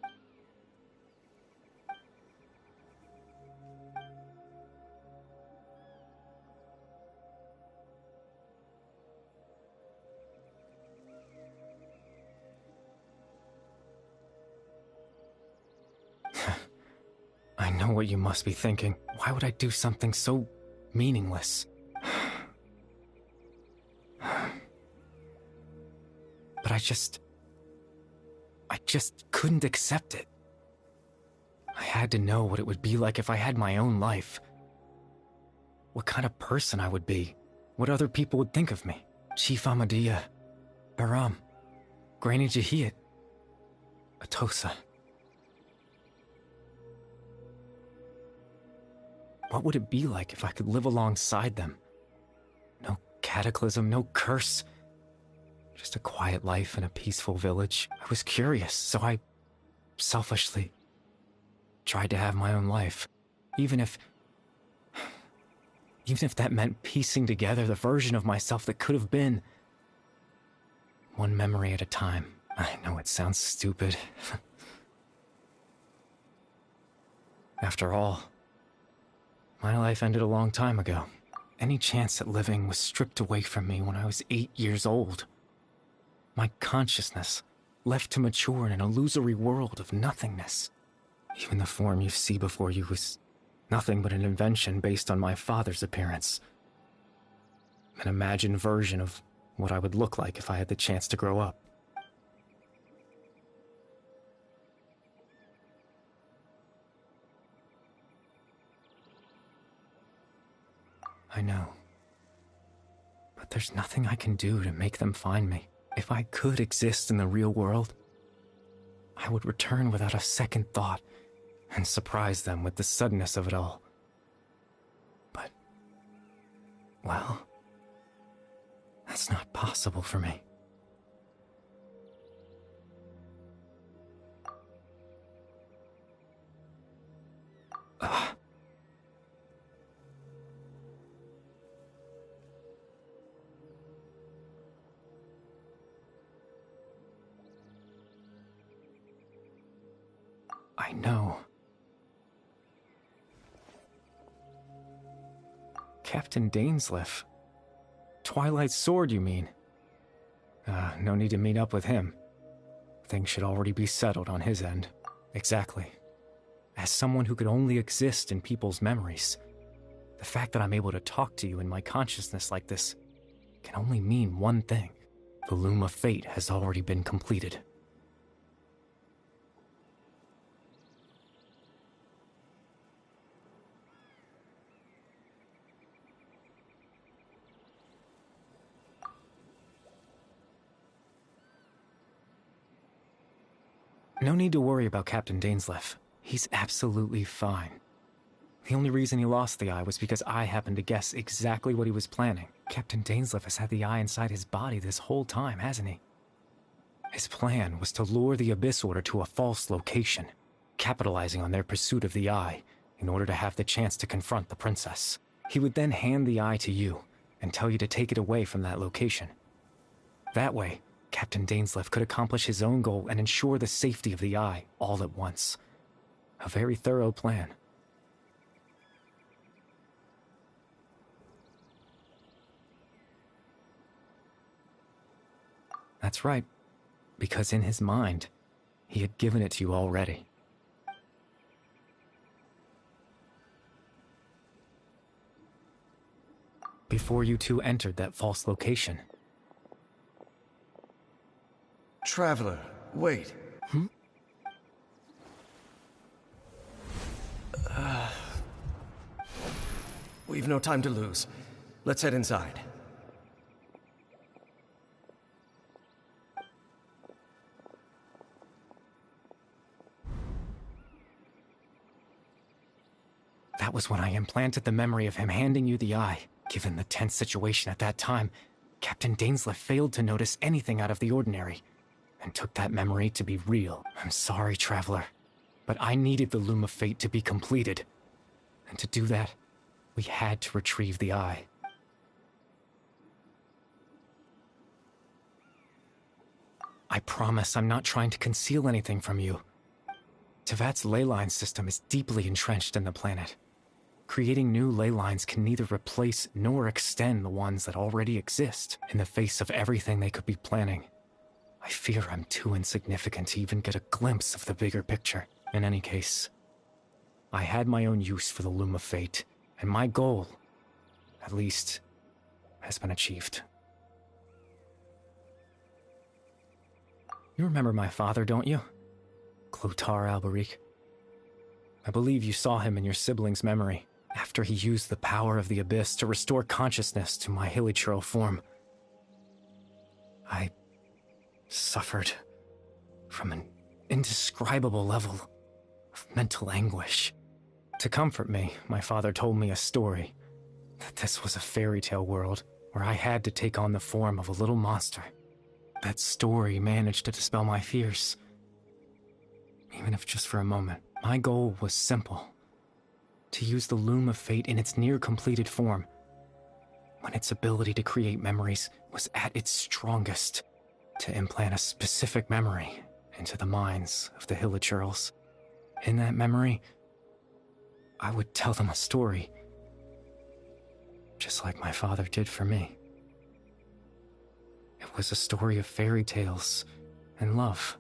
S11: I know what you must be thinking. Why would I do something so meaningless? But I just couldn't accept it. I had to know what it would be like if I had my own life. What kind of person I would be. What other people would think of me. Chief Ahmadiyya, Baram, Granny Jahiyat, Atosa. What would it be like if I could live alongside them? No cataclysm, no curse. Just a quiet life in a peaceful village. I was curious, so I selfishly tried to have my own life. Even if that meant piecing together the version of myself that could have been. One memory at a time. I know it sounds stupid. After all, my life ended a long time ago. Any chance at living was stripped away from me when I was 8 years old. My consciousness left to mature in an illusory world of nothingness. Even the form you see before you was nothing but an invention based on my father's appearance. An imagined version of what I would look like if I had the chance to grow up. I know. But there's nothing I can do to make them find me. If I could exist in the real world, I would return without a second thought and surprise them with the suddenness of it all. But, well, that's not possible for me. I know. Captain Dainsleif. Twilight's sword, you mean? No need to meet up with him. Things should already be settled on his end. Exactly. As someone who could only exist in people's memories, the fact that I'm able to talk to you in my consciousness like this can only mean one thing. The Loom of Fate has already been completed. No need to worry about Captain Dainsleif. He's absolutely fine. The only reason he lost the eye was because I happened to guess exactly what he was planning. Captain Dainsleif has had the eye inside his body this whole time, hasn't he? His plan was to lure the Abyss Order to a false location, capitalizing on their pursuit of the eye in order to have the chance to confront the princess. He would then hand the eye to you and tell you to take it away from that location. That way, Captain Dainsleif could accomplish his own goal and ensure the safety of the eye all at once. A very thorough plan. That's right, because in his mind, he had given it to you already. Before you two entered that false location.
S9: Traveler, wait. We've no time to lose. Let's head inside.
S11: That was when I implanted the memory of him handing you the eye. Given the tense situation at that time, Captain Dainsleif failed to notice anything out of the ordinary, and took that memory to be real. I'm sorry, Traveler, but I needed the Loom of Fate to be completed. And to do that, we had to retrieve the eye. I promise I'm not trying to conceal anything from you. Tevat's ley line system is deeply entrenched in the planet. Creating new ley lines can neither replace nor extend the ones that already exist. In the face of everything they could be planning, I fear I'm too insignificant to even get a glimpse of the bigger picture. In any case, I had my own use for the Loom of Fate, and my goal, at least, has been achieved. You remember my father, don't you? Clotar Alberic. I believe you saw him in your sibling's memory, after he used the power of the Abyss to restore consciousness to my hilichurl form. I suffered from an indescribable level of mental anguish. To comfort me, my father told me a story, that this was a fairy tale world where I had to take on the form of a little monster. That story managed to dispel my fears. Even if just for a moment. My goal was simple. To use the Loom of Fate in its near-completed form, when its ability to create memories was at its strongest, to implant a specific memory into the minds of the hilichurls. In that memory, I would tell them a story, just like my father did for me. It was a story of fairy tales and love.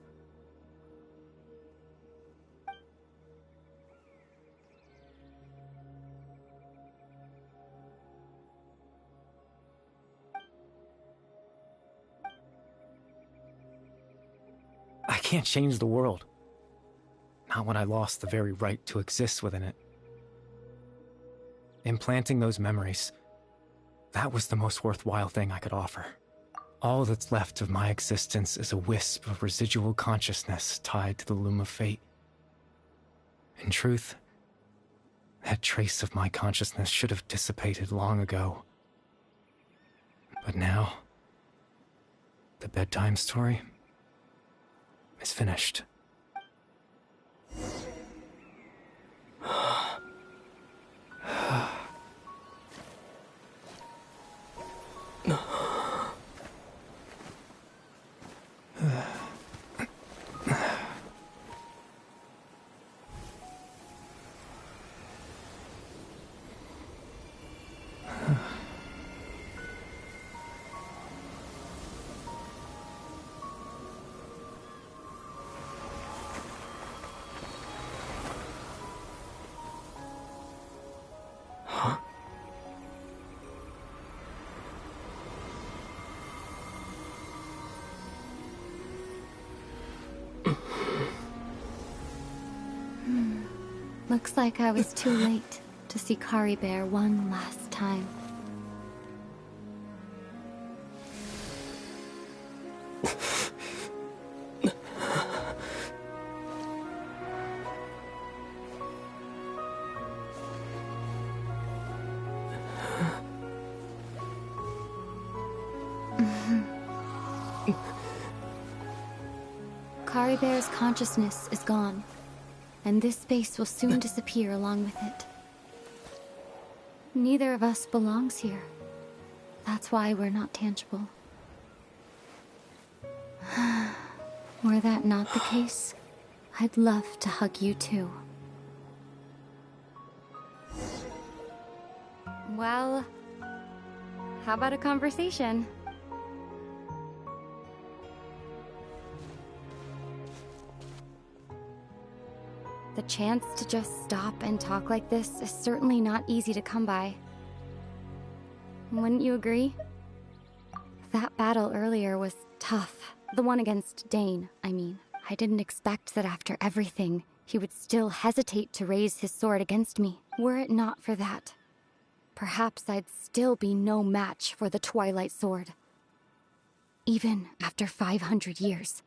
S11: I can't change the world. Not when I lost the very right to exist within it. Implanting those memories, that was the most worthwhile thing I could offer. All that's left of my existence is a wisp of residual consciousness tied to the Loom of Fate. In truth, that trace of my consciousness should have dissipated long ago. But now, the bedtime story is finished.
S10: Looks like I was too late to see Kari Bear one last time. Kari Bear's consciousness is gone, and this space will soon disappear along with it. Neither of us belongs here. That's why we're not tangible. Were that not the case, I'd love to hug you too. Well, how about a conversation? The chance to just stop and talk like this is certainly not easy to come by. Wouldn't you agree? That battle earlier was tough. The one against Dane, I mean. I didn't expect that after everything, he would still hesitate to raise his sword against me. Were it not for that, perhaps I'd still be no match for the Twilight Sword. Even after 500 years.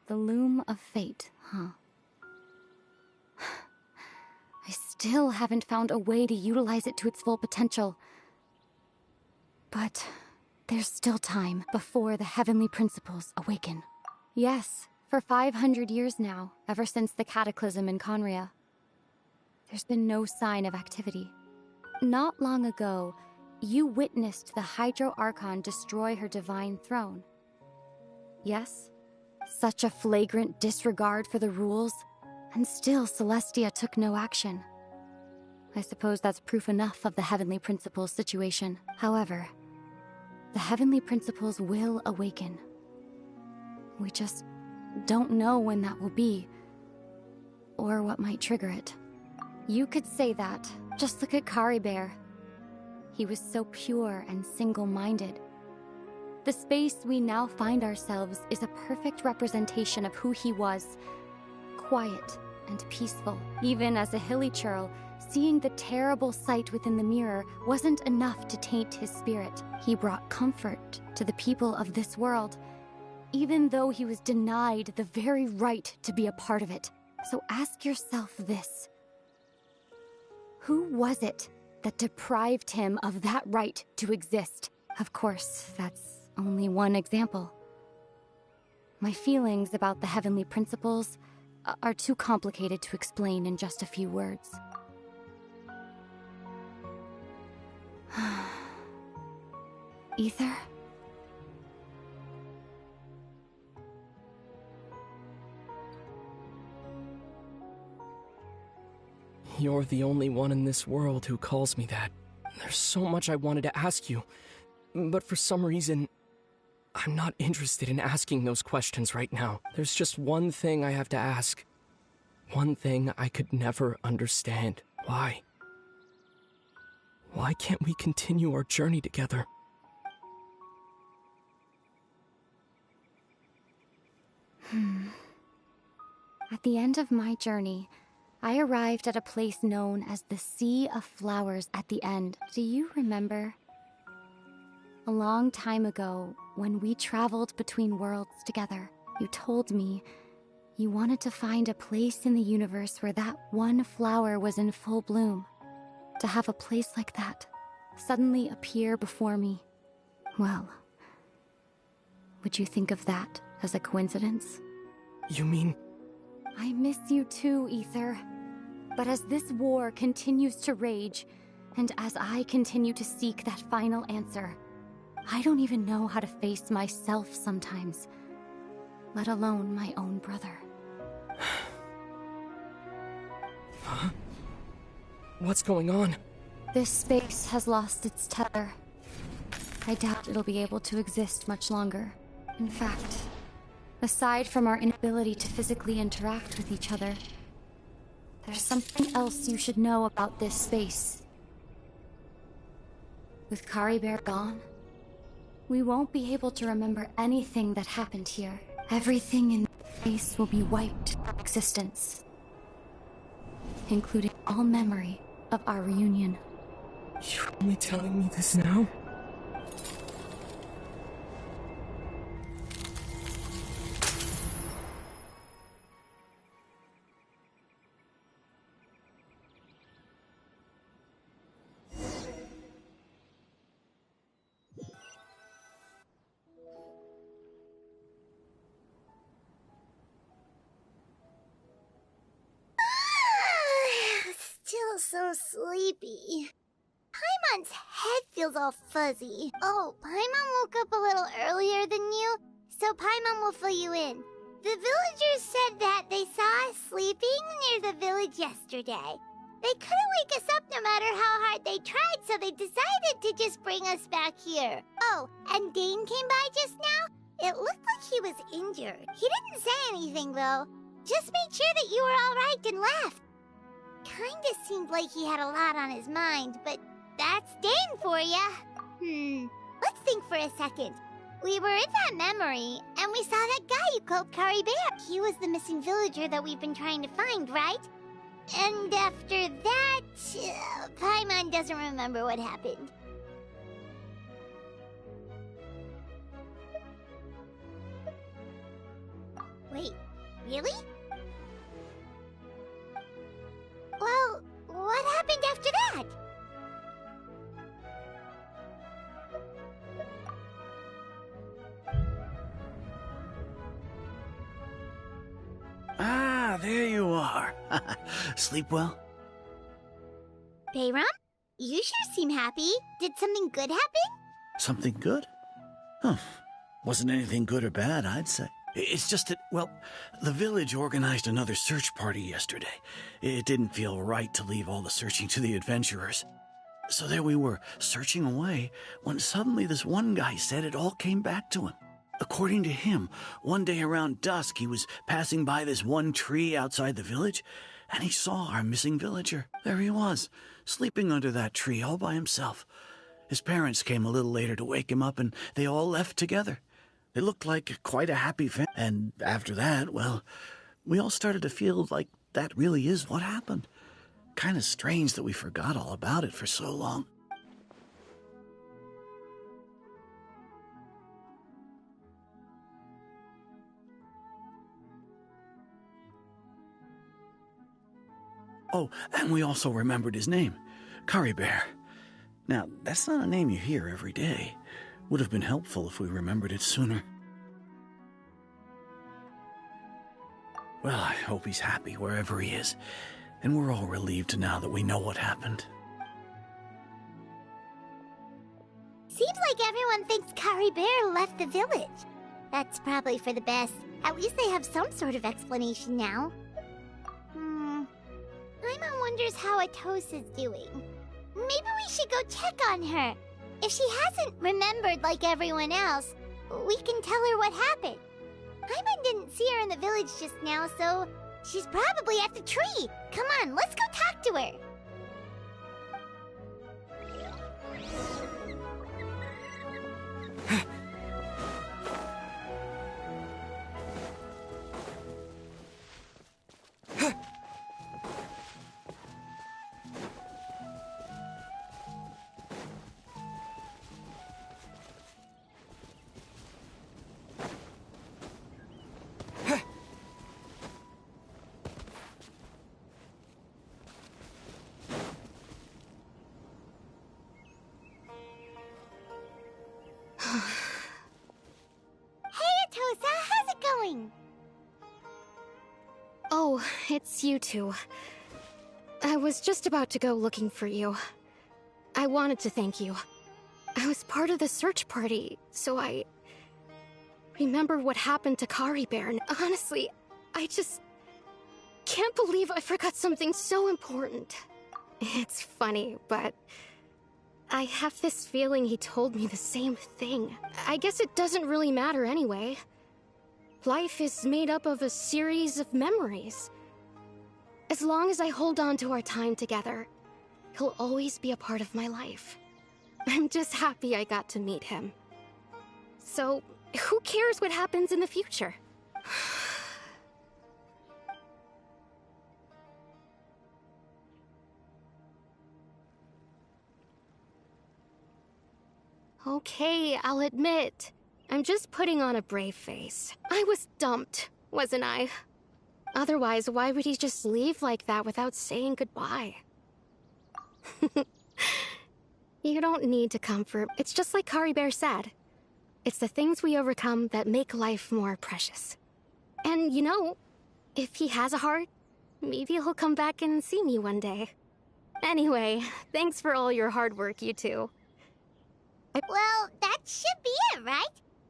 S10: The loom of fate, huh? I still haven't found a way to utilize it to its full potential. But there's still time before the heavenly principles awaken. Yes, for 500 years now, ever since the cataclysm in Conria, there's been no sign of activity. Not long ago, you witnessed the Hydro Archon destroy her divine throne. Yes? Such a flagrant disregard for the rules, and still Celestia took no action. I suppose that's proof enough of the Heavenly Principles situation. However, the Heavenly Principles will awaken. We just don't know when that will be, or what might trigger it. You could say that. Just look at Kari Bear. He was so pure and single-minded. The space we now find ourselves is a perfect representation of who he was. Quiet and peaceful. Even as a hilly churl, seeing the terrible sight within the mirror wasn't enough to taint his spirit. He brought comfort to the people of this world, even though he was denied the very right to be a part of it. So ask yourself this. Who was it that deprived him of that right to exist? Of course, that's only one example. My feelings about the Heavenly Principles are too complicated to explain in just a few words. Ether?
S12: You're the only one in this world who calls me that. There's so much I wanted to ask you, but for some reason, I'm not interested in asking those questions right now. There's just one thing I have to ask. One thing I could never understand. Why? Why can't we continue our journey together?
S10: At the end of my journey, I arrived at a place known as the Sea of Flowers at the end. Do you remember? A long time ago, when we traveled between worlds together, you told me you wanted to find a place in the universe where that one flower was in full bloom. To have a place like that suddenly appear before me. Well, would you think of that as a coincidence?
S12: You mean...
S10: I miss you too, Ether. But as this war continues to rage, and as I continue to seek that final answer, I don't even know how to face myself sometimes, let alone my own brother.
S12: Huh? What's going on?
S10: This space has lost its tether. I doubt it'll be able to exist much longer. In fact, aside from our inability to physically interact with each other, there's something else you should know about this space. With Kari Bear gone, we won't be able to remember anything that happened here. Everything in this space will be wiped from existence. including all memory of our reunion.
S12: You're only telling me this now?
S3: Still so sleepy. Paimon's head feels all fuzzy. Oh, Paimon woke up a little earlier than you, so Paimon will fill you in. The villagers said that they saw us sleeping near the village yesterday. They couldn't wake us up no matter how hard they tried, so they decided to just bring us back here. Oh, and Dane came by just now. It looked like he was injured. He didn't say anything, though. Just made sure that you were all right and left. Kinda seemed like he had a lot on his mind, but that's Dane for ya. Let's think for a second. We were in that memory, and we saw that guy you called Kari Bear. He was the missing villager that we've been trying to find, right? And after that, Paimon doesn't remember what happened. Wait, really? Well, what happened after that?
S4: Ah, there you are. Sleep well?
S3: Bayram? You sure seem happy. Did something good happen?
S4: Something good? Huh. Wasn't anything good or bad, I'd say. It's just that, well, the village organized another search party yesterday. It didn't feel right to leave all the searching to the adventurers. So there we were, searching away, when suddenly this one guy said it all came back to him. According to him, one day around dusk he was passing by this one tree outside the village, and he saw our missing villager. There he was, sleeping under that tree all by himself. His parents came a little later to wake him up, and they all left together. It looked like quite a happy family. And after that, well, we all started to feel like that really is what happened. Kind of strange that we forgot all about it for so long. Oh, and we also remembered his name, Kari Bear. Now, that's not a name you hear every day. Would have been helpful if we remembered it sooner. Well, I hope he's happy wherever he is, and we're all relieved now that we know what happened.
S3: Seems like everyone thinks Kari Bear left the village. That's probably for the best. At least they have some sort of explanation now. Paimon wonders how Atosa's doing. Maybe we should go check on her. If she hasn't remembered like everyone else, we can tell her what happened. Paimon didn't see her in the village just now, so she's probably at the tree. Come on, let's go talk to her.
S6: Oh, it's you two. I was just about to go looking for you. I wanted to thank you. I was part of the search party, so I remember what happened to Kari Bear, and honestly, I just can't believe I forgot something so important. It's funny, but I have this feeling he told me the same thing. I guess it doesn't really matter anyway. Life is made up of a series of memories. As long as I hold on to our time together, he'll always be a part of my life. I'm just happy I got to meet him. So, who cares what happens in the future? Okay, I'll admit. I'm just putting on a brave face. I was dumped, wasn't I? Otherwise, why would he just leave like that without saying goodbye? You don't need to comfort. It's just like Kari Bear said. It's the things we overcome that make life more precious. And you know, if he has a heart, maybe he'll come back and see me one day. Anyway, thanks for all your hard work, you two.
S3: Well, that should be it, right?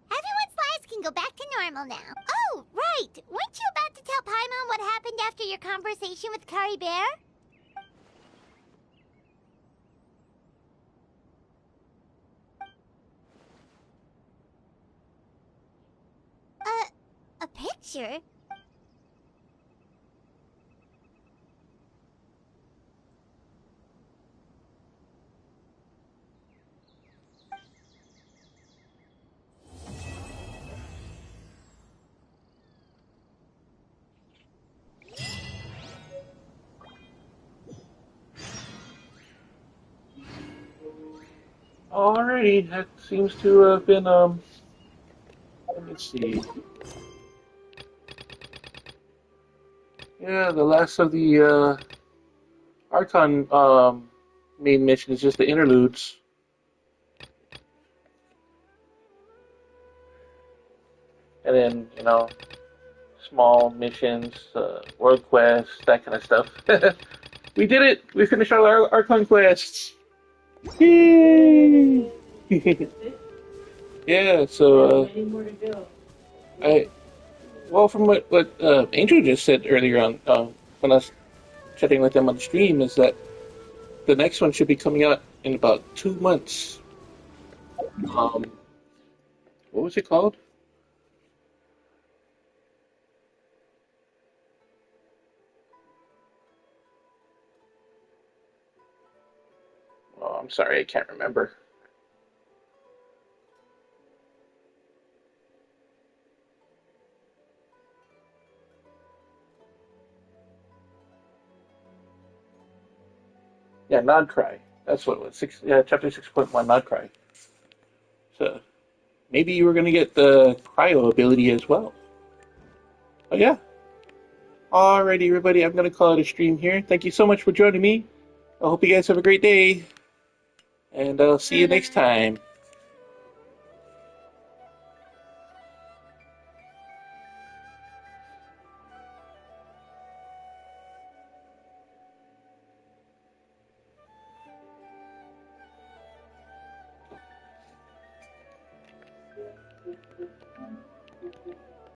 S3: Everyone's lives can go back to normal now. Oh, right! Weren't you about to tell Paimon what happened after your conversation with Kari Bear? A picture?
S1: Alrighty, that seems to have been, let me see. Yeah, the last of the, Archon, main mission is just the interludes. And then, small missions, world quests, that kind of stuff. We did it! We finished our Archon quests! Yay! Yeah, so, from what Angel just said earlier on, when I was chatting with them on the stream, is that the next one should be coming out in about 2 months. What was it called? Oh, I'm sorry, I can't remember. Yeah, Nod Cry. That's what it was. Chapter 6.1, Nod Cry. So maybe you were going to get the cryo ability as well. Oh yeah. Alrighty, everybody. I'm going to call it a stream here. Thank you so much for joining me. I hope you guys have a great day. And I'll see you next time.